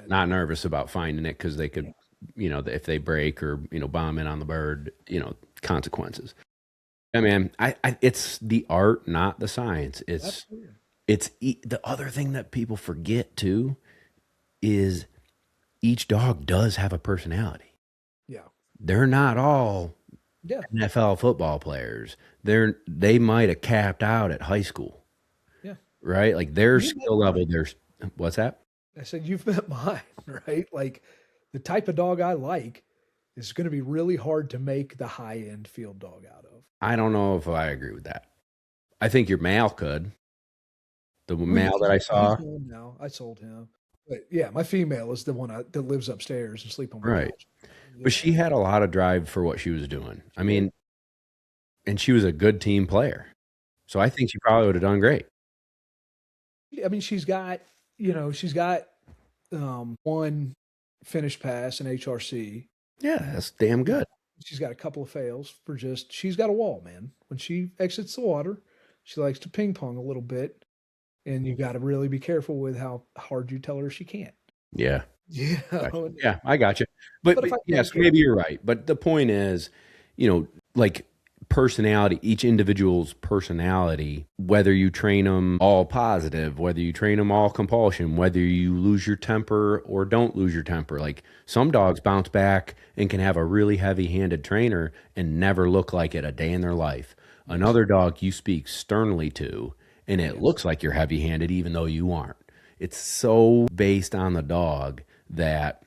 Not nervous about finding it because they could, if they break or, bomb in on the bird, consequences. Yeah, man, it's the art, not the science. It's the other thing that people forget too is each dog does have a personality. Yeah. They're not all NFL football players. They might have capped out at high school. Yeah. Right? Like their skill level, what's that? I said, you've met mine, right? Like the type of dog I like is going to be really hard to make the high end field dog out of. I don't know if I agree with that. I think your male could. The male that I saw. Now I sold him. But yeah, my female is the one that lives upstairs and sleep on my couch. But she had a lot of drive for what she was doing. I mean, and she was a good team player. So I think she probably would have done great. I mean, she's got one finished pass in HRC. Yeah, that's damn good. She's got a couple of fails she's got a wall, man. When she exits the water, she likes to ping pong a little bit. And you got to really be careful with how hard you tell her she can't. Yeah. Yeah. Gotcha. Yeah, I got you. But yes, maybe you're right. But the point is, like personality, each individual's personality, whether you train them all positive, whether you train them all compulsion, whether you lose your temper or don't lose your temper. Like some dogs bounce back and can have a really heavy-handed trainer and never look like it a day in their life. Another dog you speak sternly to, and it looks like you're heavy-handed even though you aren't. It's so based on the dog that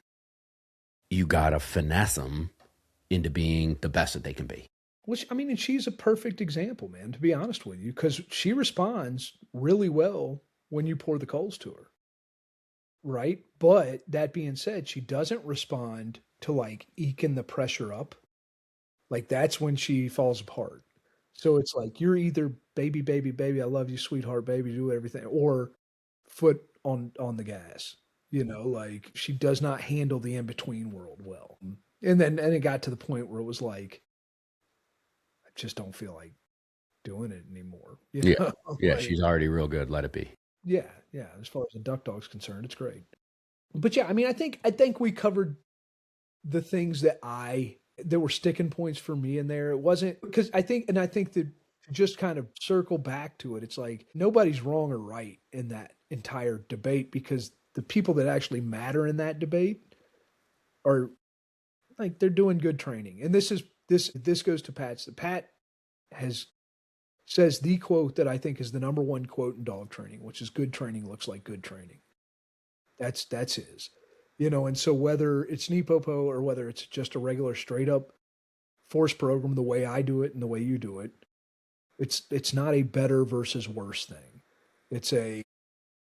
you got to finesse them into being the best that they can be. Which, I mean, and she's a perfect example, man, to be honest with you, because she responds really well when you pour the coals to her, right? But that being said, she doesn't respond to like eking the pressure up. Like that's when she falls apart. So it's like you're either baby, baby, baby, I love you, sweetheart, baby, do everything, or foot on the gas. Like she does not handle the in-between world well. And it got to the point where it was like, I just don't feel like doing it anymore. Yeah. Yeah, like, she's already real good. Let it be. Yeah. As far as the duck dog's concerned, it's great. But yeah, I mean, I think we covered the things that were sticking points for me in there. It wasn't because I think that just kind of circle back to it. It's like nobody's wrong or right in that entire debate because the people that actually matter in that debate are like, they're doing good training. And this goes to Pat's. Pat says the quote that I think is the number one quote in dog training, which is good training looks like good training. That's his. And so whether it's NEPOPO or whether it's just a regular straight up force program, the way I do it and the way you do it, it's not a better versus worse thing. It's a,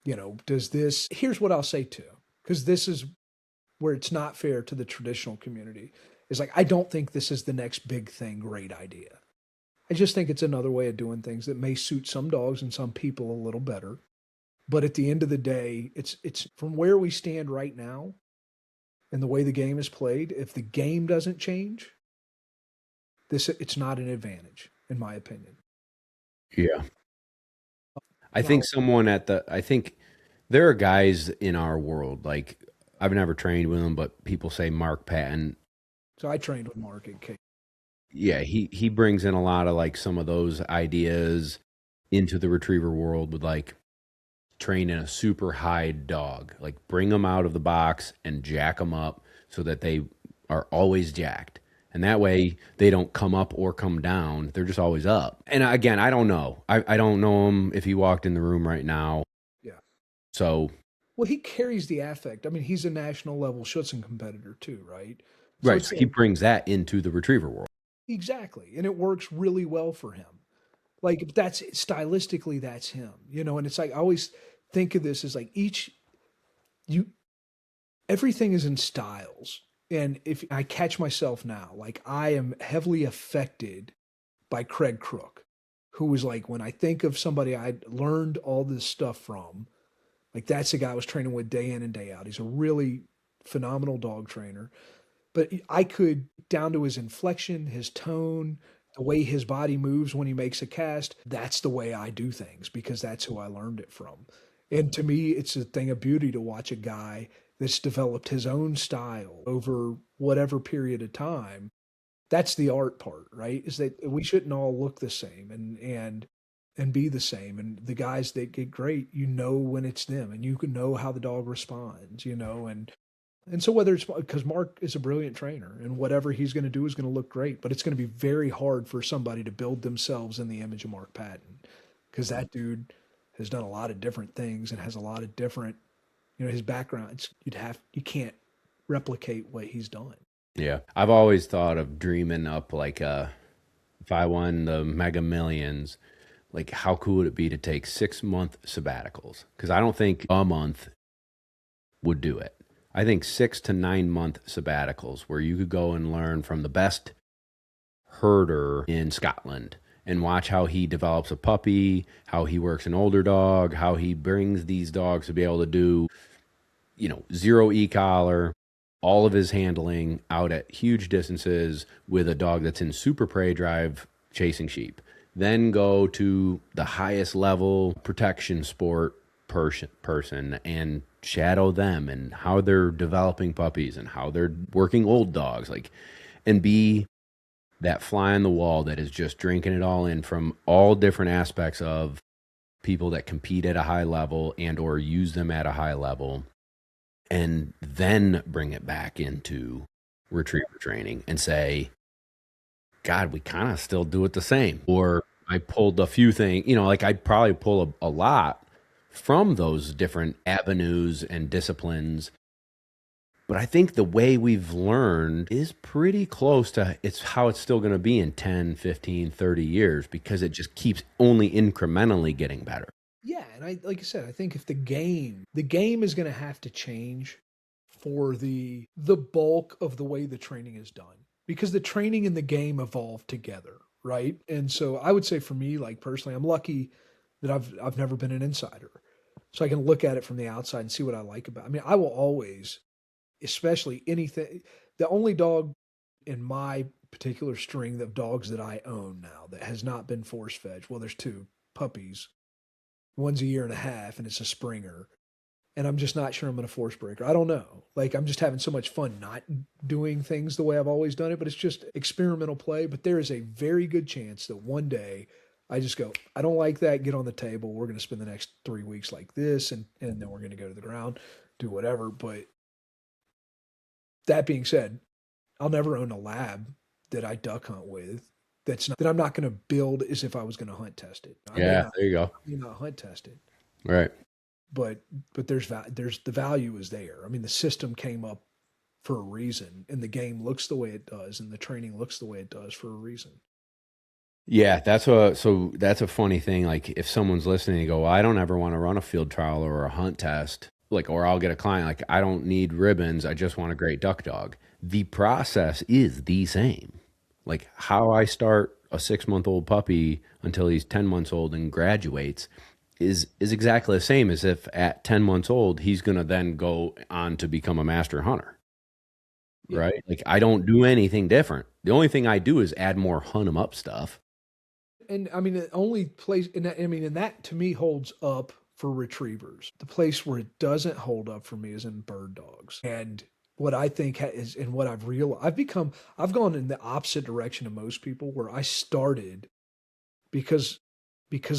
here's what I'll say too, because this is where it's not fair to the traditional community is like, I don't think this is the next big thing, great idea. I just think it's another way of doing things that may suit some dogs and some people a little better. But at the end of the day, it's from where we stand right now and the way the game is played. If the game doesn't change, it's not an advantage, in my opinion. Yeah. I think there are guys in our world, like I've never trained with him, but people say Mark Patton. So I trained with Mark at K. Yeah, he brings in a lot of like some of those ideas into the retriever world with like training a super high dog, like bring them out of the box and jack them up so that they are always jacked. And that way they don't come up or come down. They're just always up. And again, I don't know. I don't know him if he walked in the room right now. Yeah. So. Well, he carries the affect. I mean, he's a national level Schutzen competitor too, right? Right. So he brings that into the retriever world. Exactly. And it works really well for him. Like that's stylistically, that's him, and it's like, I always think of this as like everything is in styles. And if I catch myself now, like I am heavily affected by Craig Crook, who was like, when I think of somebody I learned all this stuff from, like that's the guy I was training with day in and day out. He's a really phenomenal dog trainer. But I could, down to his inflection, his tone, the way his body moves when he makes a cast, that's the way I do things because that's who I learned it from. And to me, it's a thing of beauty to watch a guy that's developed his own style over whatever period of time. That's the art part, right? Is that we shouldn't all look the same and be the same. And the guys that get great, when it's them and you can know how the dog responds, and so whether it's because Mark is a brilliant trainer and whatever he's going to do is going to look great, but it's going to be very hard for somebody to build themselves in the image of Mark Patton because that dude has done a lot of different things and has a lot of different, his background. You can't replicate what he's done. Yeah. I've always thought of dreaming up like if I won the Mega Millions, like how cool would it be to take 6-month sabbaticals? Because I don't think a month would do it. I think 6 to 9 month sabbaticals where you could go and learn from the best herder in Scotland and watch how he develops a puppy, how he works an older dog, how he brings these dogs to be able to do, 0 e-collar, all of his handling out at huge distances with a dog that's in super prey drive chasing sheep. Then go to the highest level protection sport person and shadow them and how they're developing puppies and how they're working old dogs, and be that fly on the wall that is just drinking it all in from all different aspects of people that compete at a high level and or use them at a high level, and then bring it back into retriever training and say, God, we kind of still do it the same. Or I pulled a few things, I'd probably pull a lot from those different avenues and disciplines. But I think the way we've learned is pretty close to how it's still going to be in 10, 15, 30 years because it just keeps only incrementally getting better. Yeah, and like I said, I think if the game is going to have to change for the bulk of the way the training is done because the training and the game evolve together, right? And so I would say for me, like personally, I'm lucky that I've never been an insider. So I can look at it from the outside and see what I like about it. I mean, I will always, especially anything, the only dog in my particular string of dogs that I own now that has not been force fed, well, there's 2 puppies. One's a 1.5 years and it's a Springer. And I'm just not sure I'm going to force breaker. I don't know. Like I'm just having so much fun not doing things the way I've always done it, but it's just experimental play. But there is a very good chance that one day I just go, I don't like that. Get on the table. We're going to spend the next 3 weeks like this. And then we're going to go to the ground, do whatever. But that being said, I'll never own a lab that I duck hunt with. That I'm not going to build as if I was going to hunt test it. There you go. I may not hunt test it. Right. But there's the value is there. I mean, the system came up for a reason and the game looks the way it does and the training looks the way it does for a reason. Yeah, that's a funny thing. Like if someone's listening and go, well, I don't ever want to run a field trial or a hunt test. like, or I'll get a client like, I don't need ribbons. I just want a great duck dog. The process is the same. Like how I start a 6-month-old puppy until he's 10 months old and graduates is exactly the same as if at 10 months old, he's going to then go on to become a master hunter. Yeah. Right? Like I don't do anything different. The only thing I do is add more hunt 'em up stuff. And I mean, the only place, and that to me holds up for retrievers. The place where it doesn't hold up for me is in bird dogs. And what I think is, and what I've realized, I've gone in the opposite direction of most people, where I started because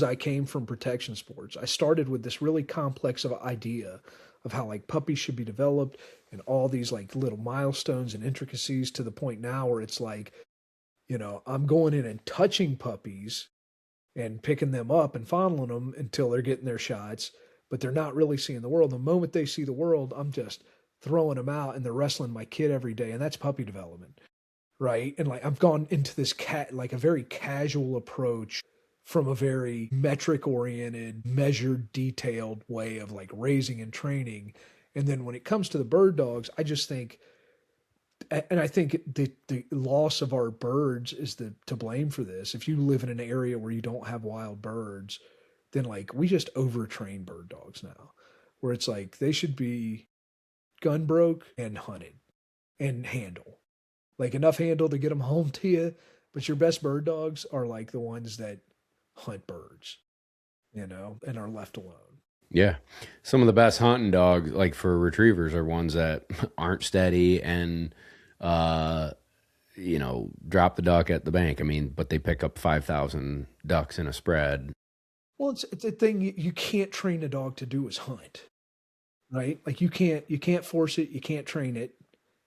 I came from protection sports. I started with this really complex of idea of how like puppies should be developed and all these like little milestones and intricacies, to the point now where it's like, I'm going in and touching puppies and picking them up and fondling them until they're getting their shots, but they're not really seeing the world. The moment they see the world, I'm just throwing them out and they're wrestling my kid every day. And that's puppy development. Right. And like, I've gone into this like a very casual approach from a very metric oriented, measured, detailed way of like raising and training. And then when it comes to the bird dogs, I just think, and I think the loss of our birds is to blame for this. If you live in an area where you don't have wild birds, then like we just overtrain bird dogs now, where it's like they should be gun broke and hunted and handle, like enough handle to get them home to you. But your best bird dogs are like the ones that hunt birds, and are left alone. Yeah. Some of the best hunting dogs, like for retrievers, are ones that aren't steady and, drop the duck at the bank. I mean, but they pick up 5,000 ducks in a spread. Well, it's a thing you can't train a dog to do is hunt, right? Like you can't force it. You can't train it.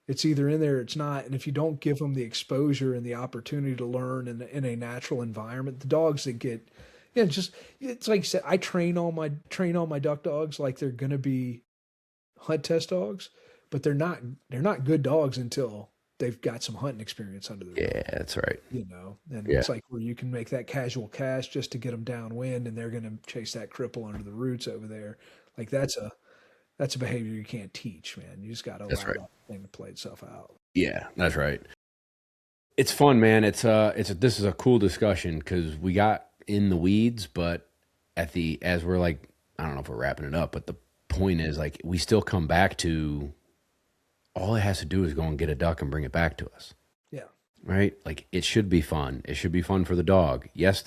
It's either in there or it's not. And if you don't give them the exposure and the opportunity to learn in a natural environment, the dogs that get, it's like you said, I train all my duck dogs like they're going to be hunt test dogs, but they're not good dogs until they've got some hunting experience under their belt. Yeah, that's right. It's like where you can make that casual cast just to get them downwind, and they're going to chase that cripple under the roots over there. Like that's a behavior you can't teach, man. You just got to allow that thing to play itself out. Yeah, that's right. It's fun, man. This is a cool discussion because we got in the weeds, but as we're like, I don't know if we're wrapping it up, but the point is like, we still come back to all it has to do is go and get a duck and bring it back to us. Yeah. Right. Like it should be fun. It should be fun for the dog. Yes.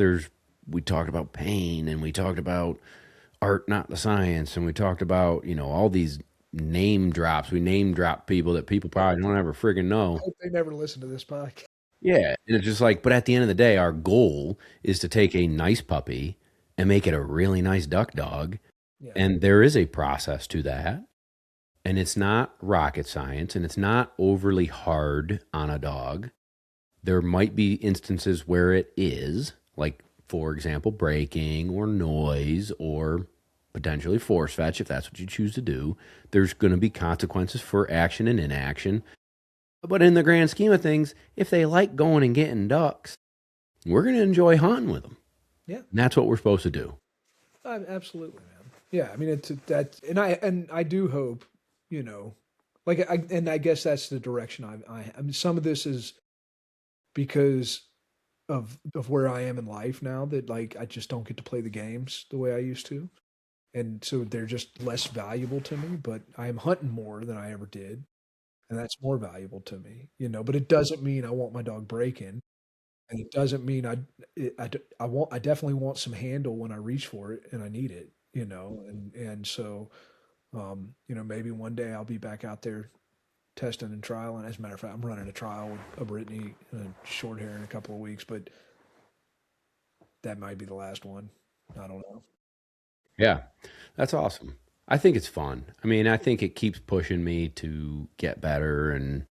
We talked about pain and we talked about art, not the science. And we talked about, all these name drops. We name drop people that people probably don't ever friggin' know. I hope they never listen to this podcast. Yeah. And it's just like, but at the end of the day, our goal is to take a nice puppy and make it a really nice duck dog. Yeah. And there is a process to that. And it's not rocket science and it's not overly hard on a dog. There might be instances where it is, like, for example, breaking or noise or potentially force fetch, if that's what you choose to do. There's going to be consequences for action and inaction. But in the grand scheme of things, if they like going and getting ducks, we're going to enjoy hunting with them. Yeah. And that's what we're supposed to do. Absolutely, man. Yeah. I mean, and I do hope, I guess that's the direction I mean, some of this is because of where I am in life now, that like, I just don't get to play the games the way I used to. And so they're just less valuable to me, but I am hunting more than I ever did. And that's more valuable to me, but it doesn't mean I want my dog breaking. And it doesn't mean I definitely want some handle when I reach for it and I need it, and so, maybe one day I'll be back out there testing and trialing. As a matter of fact, I'm running a trial with a Brittany and a short hair in a couple of weeks, but that might be the last one. I don't know. Yeah, that's awesome. I think it's fun. I mean, I think it keeps pushing me to get better and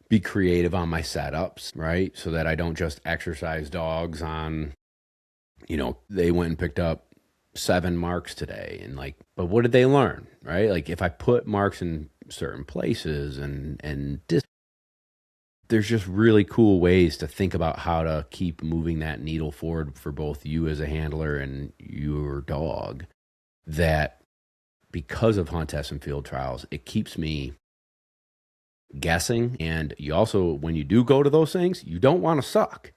be creative on my setups, right? So that I don't just exercise dogs on, they went and picked up 7 marks today. And like, but what did they learn, right? Like if I put marks in certain places and there's just really cool ways to think about how to keep moving that needle forward for both you as a handler and your dog, that because of hunt tests and field trials, it keeps me guessing. And you also, when you do go to those things, you don't want to suck.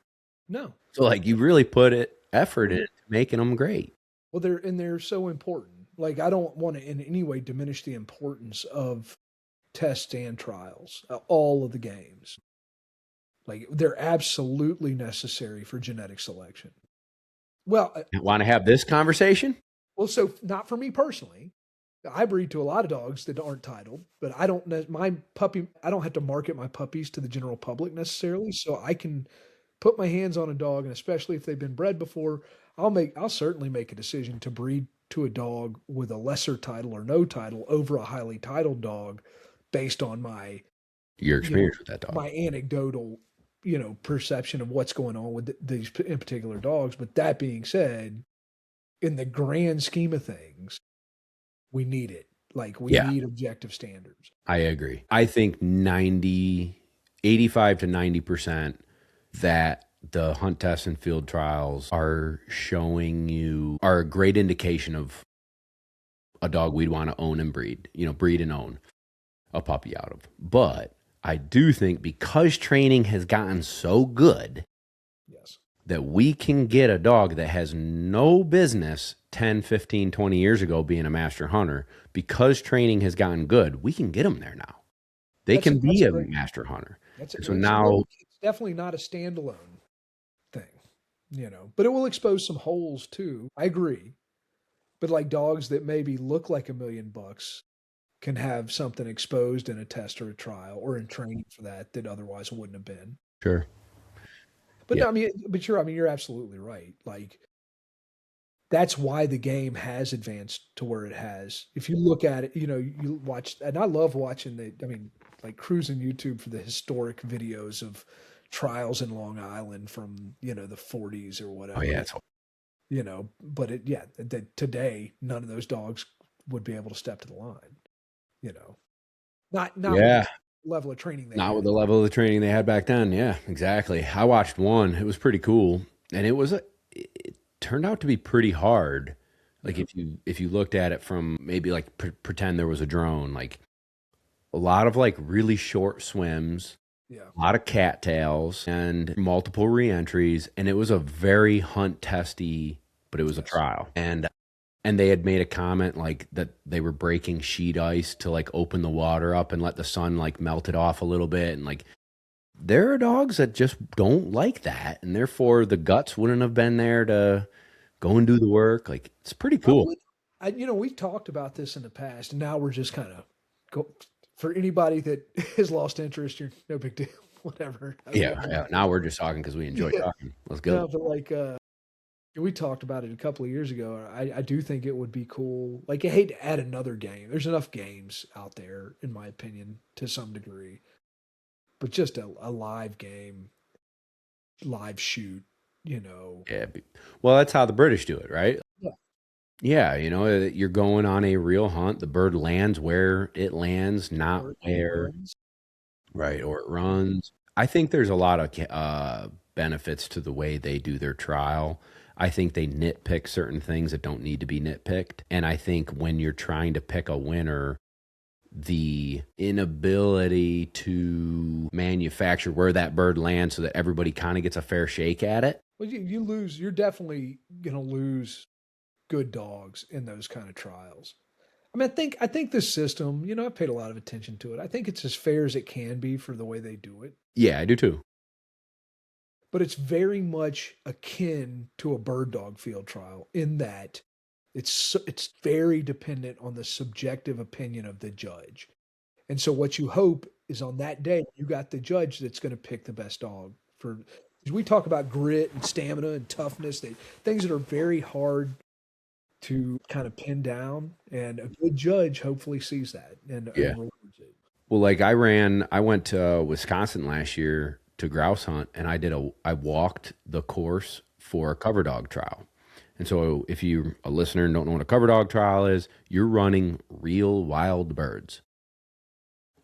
No. So like you really put effort into making them great. Well, they're so important. Like, I don't want to in any way diminish the importance of tests and trials, all of the games. Like, they're absolutely necessary for genetic selection. Well, Want to have this conversation? Well, so not for me personally. I breed to a lot of dogs that aren't titled, but I don't have to market my puppies to the general public necessarily. So I can put my hands on a dog, and especially if they've been bred before, I'll certainly make a decision to breed to a dog with a lesser title or no title over a highly titled dog based on your experience with that dog, my anecdotal, perception of what's going on with these in particular dogs. But that being said, in the grand scheme of things, we need it. Like, we need objective standards. I agree. I think 85 to 90% that the hunt tests and field trials are showing you are a great indication of a dog we'd want to own and breed and own a puppy out of. But I do think because training has gotten so good, yes, that we can get a dog that has no business 10, 15, 20 years ago being a master hunter. Because training has gotten good, we can get them there now. They can be a master hunter. So now it's definitely not a standalone thing, but it will expose some holes too. I agree. But like dogs that maybe look like $1 million can have something exposed in a test or a trial or in training for that otherwise wouldn't have been. Sure. But no, you're absolutely right. Like, that's why the game has advanced to where it has. If you look at it, you watch, and I love watching like cruising YouTube for the historic videos of trials in Long Island from, the 40s or whatever. Oh yeah. But today, none of those dogs would be able to step to the line, not with the level of training with the level of the training they had back then. Yeah, exactly. I watched one. It was pretty cool. And it turned out to be pretty hard. Like if you looked at it from maybe like pretend there was a drone, like a lot of like really short swims, a lot of cattails and multiple reentries. And it was a very hunt testy, but it was a trial. And they had made a comment like that they were breaking sheet ice to like open the water up and let the sun like melt it off a little bit. And like, there are dogs that just don't like that. And therefore the guts wouldn't have been there to go and do the work. Like, it's pretty cool. We've talked about this in the past, and now we're just kind of for anybody that has lost interest, you're no big deal, whatever. Yeah. Now we're just talking because we enjoy talking. Let's go. No, but like, we talked about it a couple of years ago. I do think it would be cool. Like, I hate to add another game. There's enough games out there, in my opinion, to some degree. But just a live game, live shoot, Yeah. Well, that's how the British do it, right? Yeah. You're going on a real hunt. The bird lands where it lands, not where. Right. Or it runs. I think there's a lot of benefits to the way they do their trial. I think they nitpick certain things that don't need to be nitpicked. And I think when you're trying to pick a winner, the inability to manufacture where that bird lands so that everybody kind of gets a fair shake at it. Well, you lose. You're definitely going to lose good dogs in those kind of trials. I think this system, I paid a lot of attention to it. I think it's as fair as it can be for the way they do it. Yeah, I do too. But it's very much akin to a bird dog field trial in that it's very dependent on the subjective opinion of the judge. And so what you hope is on that day, you got the judge that's going to pick the best dog. We talk about grit and stamina and toughness, things that are very hard to kind of pin down. And a good judge hopefully sees that and rewards it. Well, like I went to Wisconsin last year to grouse hunt, and I walked the course for a cover dog trial. And so if you're a listener and don't know what a cover dog trial is, you're running real wild birds.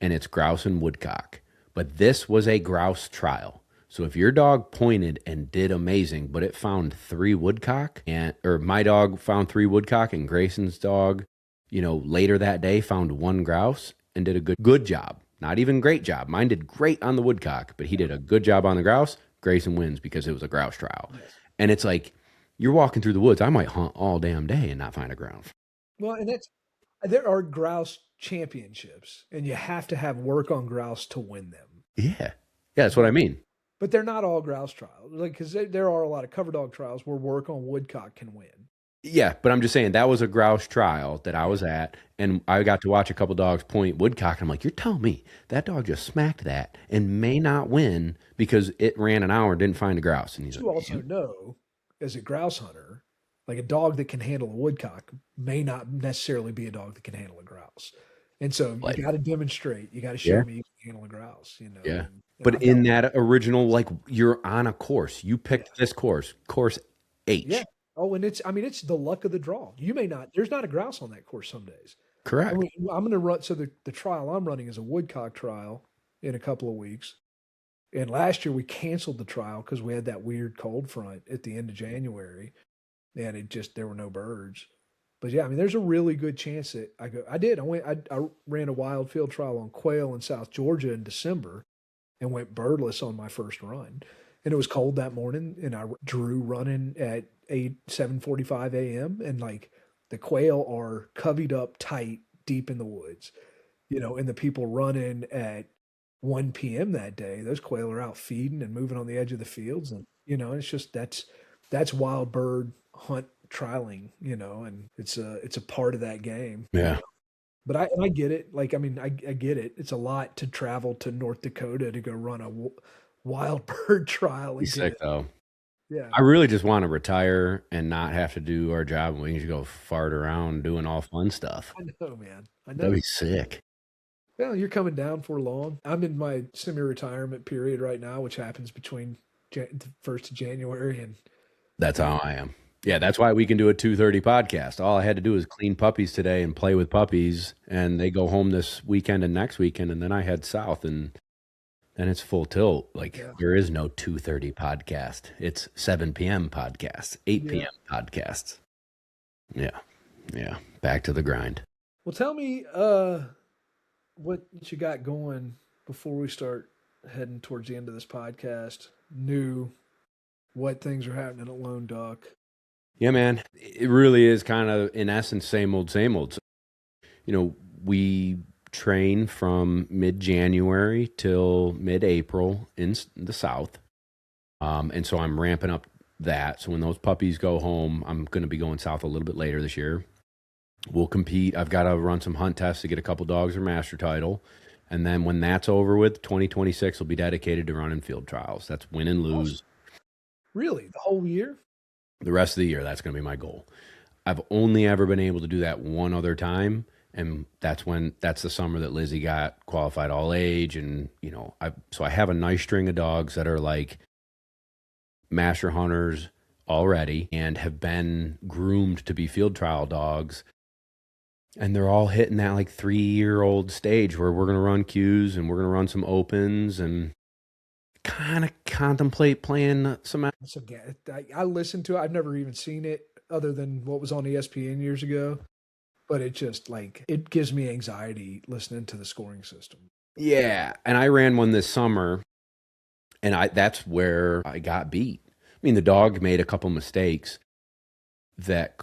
And it's grouse and woodcock. But this was a grouse trial. So if your dog pointed and did amazing, but it found 3 woodcock, or my dog found 3 woodcock and Grayson's dog later that day found one grouse and did a good job. Not even great job. Mine did great on the woodcock, but he did a good job on the grouse. Grayson wins because it was a grouse trial. Yes. And it's like, you're walking through the woods. I might hunt all damn day and not find a grouse. Well, and there are grouse championships, and you have to have work on grouse to win them. Yeah. That's what I mean. But they're not all grouse trials, because there are a lot of cover dog trials where work on woodcock can win. Yeah, but I'm just saying that was a grouse trial that I was at, and I got to watch a couple dogs point woodcock, and I'm like, you're telling me that dog just smacked that and may not win because it ran an hour and didn't find a grouse. And he's you also know, as a grouse hunter, like a dog that can handle a woodcock may not necessarily be a dog that can handle a grouse. And so you got to demonstrate, you got to show me you can handle a grouse, Yeah. And but in that original, like, you're on a course. You picked this course H. Yeah. Oh, and it's the luck of the draw. There's not a grouse on that course some days. Correct. I'm going to run. So the trial I'm running is a woodcock trial in a couple of weeks. And last year we canceled the trial because we had that weird cold front at the end of January, and there were no birds. But yeah, I mean, there's a really good chance that I ran a wild field trial on quail in South Georgia in December and went birdless on my first run. And it was cold that morning, and I drew running at 7:45 a.m. and like the quail are covied up tight deep in the woods, and the people running at 1 p.m. that day, those quail are out feeding and moving on the edge of the fields. And, it's just, that's wild bird hunt trialing, and it's a part of that game. Yeah. But I get it. Like, I mean, I get it. It's a lot to travel to North Dakota to go run a wild bird trial. He's sick though. Yeah. I really just want to retire and not have to do our job, and we can just go fart around doing all fun stuff. I know, man. I know. That'd be sick. Well, you're coming down for long. I'm in my semi-retirement period right now, which happens between the 1st of January and... That's how I am. Yeah, that's why we can do a 2:30 podcast. All I had to do was clean puppies today and play with puppies, and they go home this weekend and next weekend, and then I head south, and then it's full tilt. Like, there is no 2:30 podcast. It's 7 p.m. podcasts, 8 p.m. podcasts. Yeah. Yeah. Back to the grind. Well, tell me what you got going before we start heading towards the end of this podcast. What things are happening at Lone Duck. Yeah, man. It really is kind of, in essence, same old, same old. So, we train from mid-January till mid-April in the South. And so I'm ramping up that. So when those puppies go home, I'm going to be going south a little bit later this year. We'll compete. I've got to run some hunt tests to get a couple dogs or master title. And then when that's over with, 2026 will be dedicated to running field trials. That's win and lose. Awesome. Really? The whole year? The rest of the year, that's going to be my goal. I've only ever been able to do that one other time. And that's the summer that Lizzie got qualified all age. And, so I have a nice string of dogs that are like master hunters already and have been groomed to be field trial dogs. And they're all hitting that like 3-year-old stage where we're going to run cues and we're going to run some opens and kind of contemplate playing some. I listened to it. I've never even seen it other than what was on ESPN years ago. But it just it gives me anxiety listening to the scoring system. Yeah. And I ran one this summer and that's where I got beat. I mean, the dog made a couple mistakes that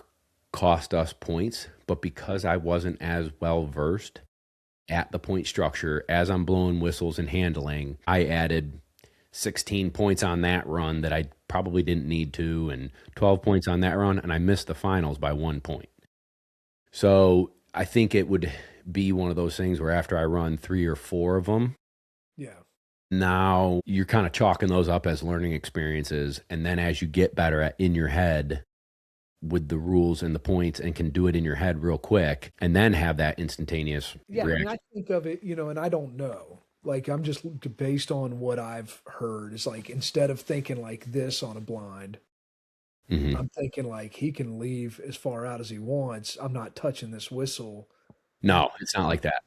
cost us points, but because I wasn't as well versed at the point structure as I'm blowing whistles and handling, I added 16 points on that run that I probably didn't need to, and 12 points on that run, and I missed the finals by 1 point. So I think it would be one of those things where after I run 3 or 4 of them, now you're kind of chalking those up as learning experiences. And then as you get better in your head with the rules and the points and can do it in your head real quick and then have that instantaneous reaction. And I think of it, and I don't know. Like, I'm just based on what I've heard. It's like, instead of thinking like this on a blind, I'm thinking like he can leave as far out as he wants. I'm not touching this whistle. No, it's not like that.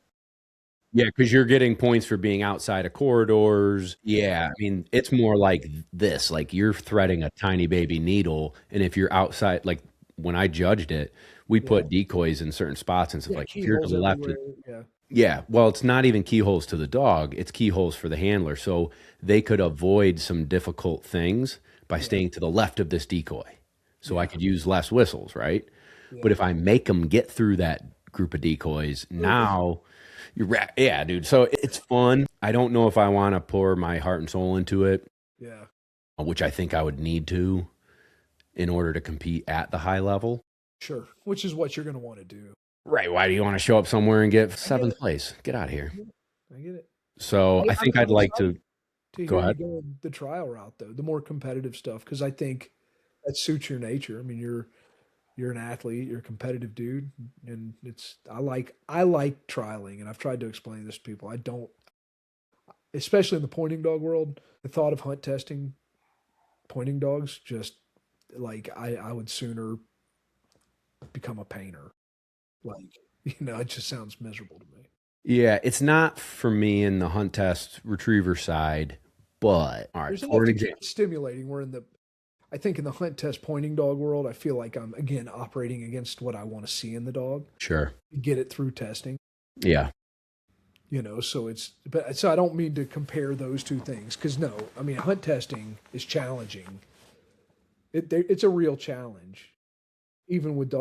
Yeah, because you're getting points for being outside of corridors. Yeah, I mean, it's more like this. Like, you're threading a tiny baby needle, and if you're outside, like when I judged it, we Yeah. put decoys in certain spots and stuff Yeah. like if you're to Keyholes the left, everywhere. Yeah. yeah, well, it's not even keyholes to the dog, it's keyholes for the handler. So they could avoid some difficult things by Right. staying to the left of this decoy. So I Yeah. could use less whistles, right? But Yeah. if I make them get through that group of decoys, now yeah, dude. So it's fun. I don't know if I want to pour my heart and soul into it, Yeah. which I think I would need to in order to compete at the high level. Sure. Which is what you're going to want to do. Right. Why do you want to show up somewhere and get I get seventh it. place? Get out of here. I get it. So I think I'd I'm like excited to to go hear you ahead. go the trial route though, the more competitive stuff, because I think that suits your nature. I mean, you're an athlete, you're a competitive dude, and I like trialing, and I've tried to explain this to people. I don't, especially in the pointing dog world, the thought of hunt testing pointing dogs just like I would sooner become a painter. Like, it just sounds miserable to me. Yeah, it's not for me in the hunt test retriever side, but all right, There's for enough an to keep example, it stimulating. I think in the hunt test pointing dog world, I feel like I'm again operating against what I want to see in the dog, sure. get it through testing. Yeah. So I don't mean to compare those two things because no, I mean hunt testing is challenging. It's a real challenge, even with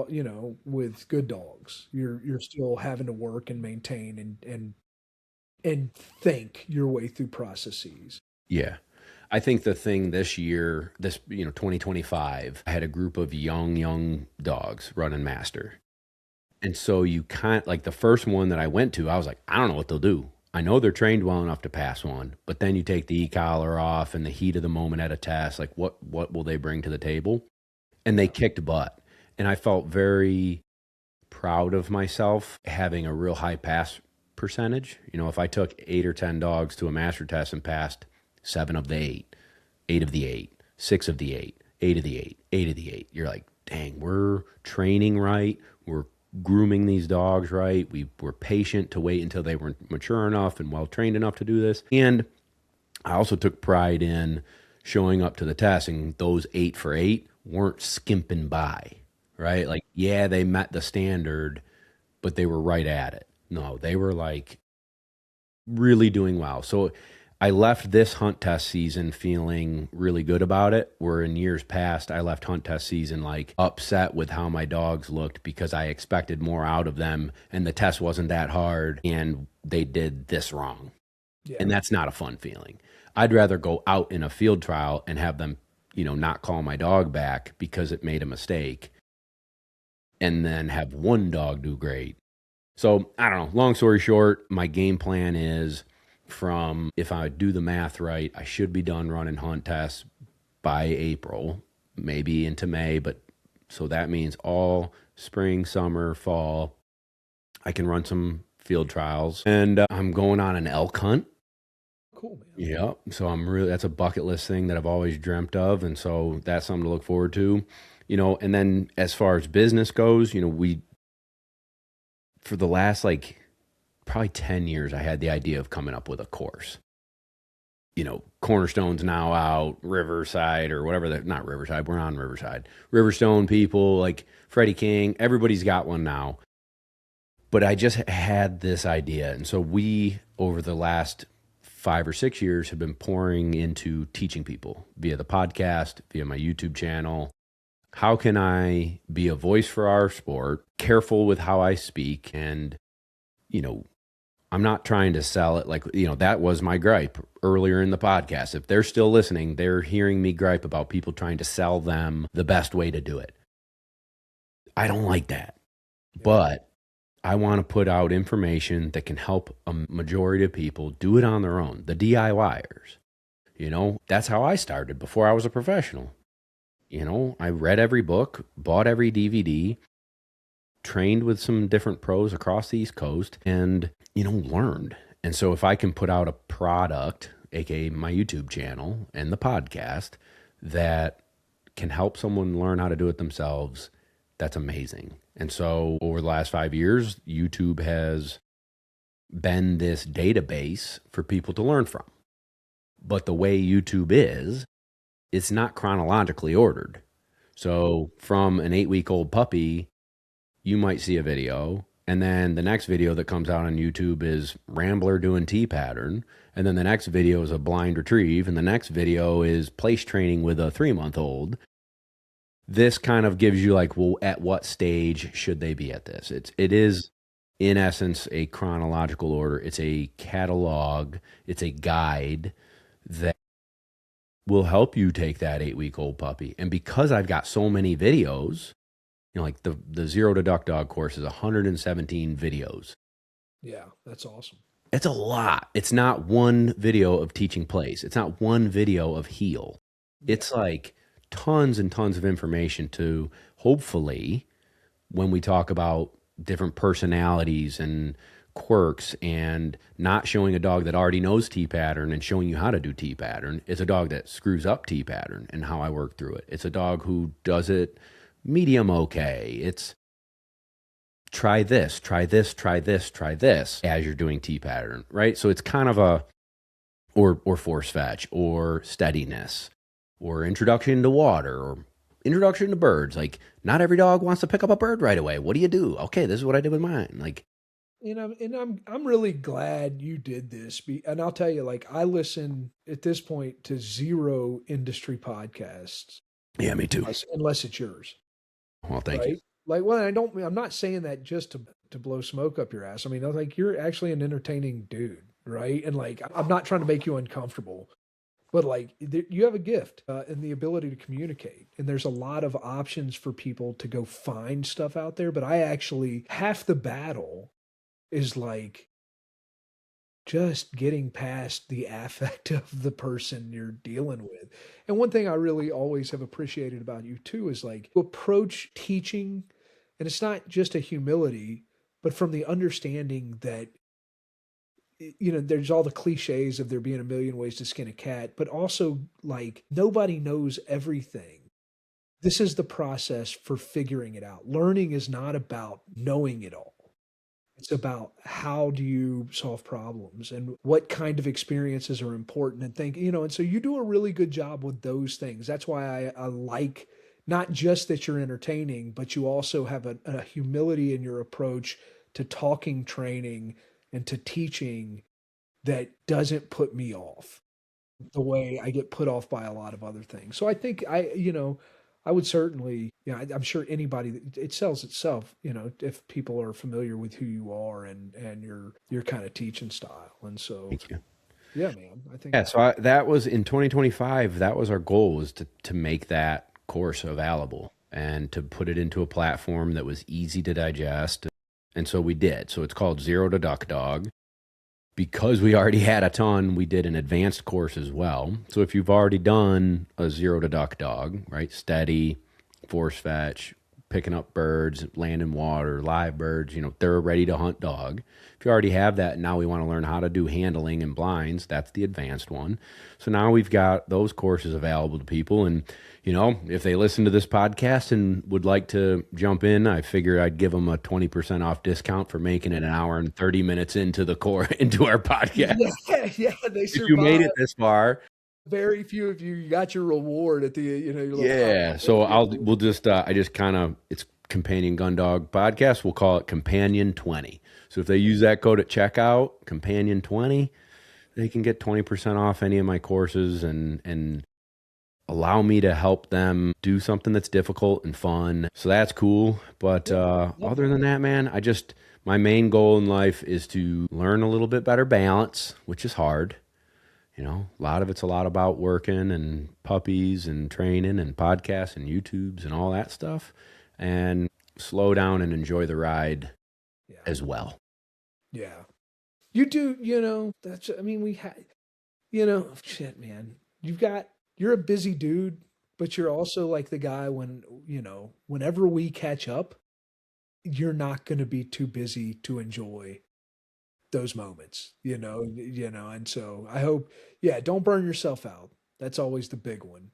with good dogs. You're still having to work and maintain and think your way through processes. Yeah. I think the thing this year, 2025, I had a group of young dogs running master. And so you can't, like the first one that I went to, I was like, I don't know what they'll do. I know they're trained well enough to pass one, but then you take the e-collar off and the heat of the moment at a test, like what will they bring to the table? And they kicked butt. And I felt very proud of myself having a real high pass percentage. If I took 8 or 10 dogs to a master test and passed 7 of the 8, 8 of the 8, 6 of the 8, 8 of the 8, 8 of the 8, you're like, dang, we're training right. We're grooming these dogs right. We were patient to wait until they were mature enough and well trained enough to do this. And I also took pride in showing up to the test, and those 8 for 8 weren't skimping by, right? Like, yeah, they met the standard, but they were right at it. No, they were like really doing well. So I left this hunt test season feeling really good about it, where in years past, I left hunt test season like upset with how my dogs looked because I expected more out of them and the test wasn't that hard and they did this wrong. Yeah. And that's not a fun feeling. I'd rather go out in a field trial and have them, not call my dog back because it made a mistake and then have one dog do great. So I don't know. Long story short, my game plan is if I do the math right, I should be done running hunt tests by April, maybe into May. But so that means all spring, summer, fall, I can run some field trials. And I'm going on an elk hunt. Cool, man. Yeah. So that's a bucket list thing that I've always dreamt of. And so that's something to look forward to, and then as far as business goes, for the last probably 10 years, I had the idea of coming up with a course. Cornerstone's now out, Riverside or whatever, not Riverside, we're on Riverside. Riverstone people like Freddie King, everybody's got one now. But I just had this idea. And so we, over the last 5 or 6 years, have been pouring into teaching people via the podcast, via my YouTube channel. How can I be a voice for our sport, careful with how I speak, and I'm not trying to sell it that was my gripe earlier in the podcast. If they're still listening, they're hearing me gripe about people trying to sell them the best way to do it. I don't like that. Yeah. But I want to put out information that can help a majority of people do it on their own, the DIYers. That's how I started before I was a professional. I read every book, bought every DVD, trained with some different pros across the East Coast, and, learned. And so if I can put out a product, aka my YouTube channel and the podcast, that can help someone learn how to do it themselves, that's amazing. And so over the last 5 years, YouTube has been this database for people to learn from. But the way YouTube is, it's not chronologically ordered. So from an 8-week-old puppy, you might see a video, and then the next video that comes out on YouTube is Rambler doing T pattern. And then the next video is a blind retrieve. And the next video is place training with a 3-month-old. This kind of gives you like, well, at what stage should they be at this? It is in essence a chronological order. It's a catalog. It's a guide that will help you take that 8-week-old puppy. And because I've got so many videos, you know, like the Zero to Duck Dog course is 117 videos. Yeah, that's awesome. It's a lot. It's not one video of teaching place. It's not one video of heel. Yeah. It's like tons and tons of information to hopefully, when we talk about different personalities and quirks and not showing a dog that already knows T pattern and showing you how to do T pattern, it's a dog that screws up T pattern and how I work through it. It's a dog who does it medium okay. It's try this, try this, try this, try this as you're doing T pattern, right? So it's kind of a, or force fetch or steadiness or introduction to water or introduction to birds. Like not every dog wants to pick up a bird right away. What do you do? Okay, this is what I did with mine. Like, you know, and I'm really glad you did this. And I'll tell you, like, I listen at this point to 0 industry podcasts. Yeah, me too. Unless it's yours. Well, thank you. Like, well, I'm not saying that just to blow smoke up your ass. I mean, like, you're actually an entertaining dude, right? And like, I'm not trying to make you uncomfortable, but like, you have a gift and the ability to communicate. And there's a lot of options for people to go find stuff out there. But I actually, half the battle is like just getting past the affect of the person you're dealing with. And one thing I really always have appreciated about you too is like you approach teaching, and it's not just a humility, but from the understanding that, you know, there's all the cliches of there being a million ways to skin a cat, but also like nobody knows everything. This is the process for figuring it out. Learning is not about knowing it all. It's about how do you solve problems and what kind of experiences are important and think, you know, and so you do a really good job with those things. That's why I like not just that you're entertaining, but you also have a humility in your approach to talking training and to teaching that doesn't put me off the way I get put off by a lot of other things. So I think I would certainly, I'm sure anybody, it sells itself, you know, if people are familiar with who you are and your kind of teaching style. And so, thank you. Yeah, man, I think. Yeah. So that was in 2025. That was our goal, was to make that course available and to put it into a platform that was easy to digest. And so we did. So it's called Zero to Duck Dog. Because we already had a ton, we did an advanced course as well. So if you've already done a Zero to Duck Dog, right? Steady, force fetch, picking up birds, land in water, live birds, you know, they're a ready to hunt dog. If you already have that, now we want to learn how to do handling and blinds. That's the advanced one. So now we've got those courses available to people. And, you know, if they listen to this podcast and would like to jump in, I figure I'd give them a 20% off discount for making it an hour and 30 minutes into our podcast. Yeah, they survived. If you made it this far. Very few of you got your reward at the, you know. Yeah. So it's Companion Gundog Podcast. We'll call it Companion 20. So if they use that code at checkout, Companion 20, they can get 20% off any of my courses and allow me to help them do something that's difficult and fun. So that's cool. But other than that, man, my main goal in life is to learn a little bit better balance, which is hard. You know, a lot of it's about working and puppies and training and podcasts and YouTubes and all that stuff, and slow down and enjoy the ride as well. Yeah. You do, you know, we had, you know, shit, man, you're a busy dude, but you're also like the guy when, you know, whenever we catch up, you're not going to be too busy to enjoy those moments, you know, and so I hope, don't burn yourself out. That's always the big one.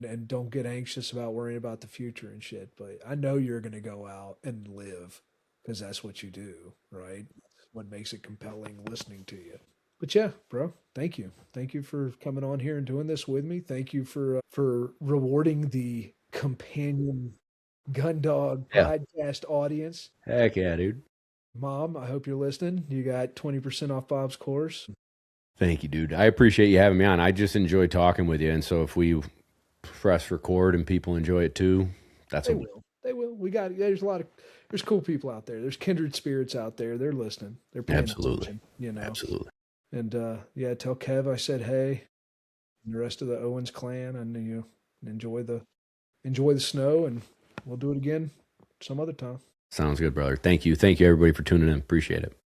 And don't get anxious about worrying about the future and shit. But I know you're going to go out and live because that's what you do, right? That's what makes it compelling listening to you. But yeah, bro, thank you. Thank you for coming on here and doing this with me. Thank you for rewarding the companion Gundog Yeah. Podcast audience. Heck yeah, dude. Mom, I hope you're listening. You got 20% off Bob's course. Thank you, dude. I appreciate you having me on. I just enjoy talking with you. And so if we press record and people enjoy it too, that's They will. They will. There's cool people out there. There's kindred spirits out there. They're listening. They're paying attention, Absolutely. And tell Kev I said hey. And the rest of the Owens clan, and enjoy the snow, and we'll do it again some other time. Sounds good, brother. Thank you. Thank you everybody for tuning in. Appreciate it.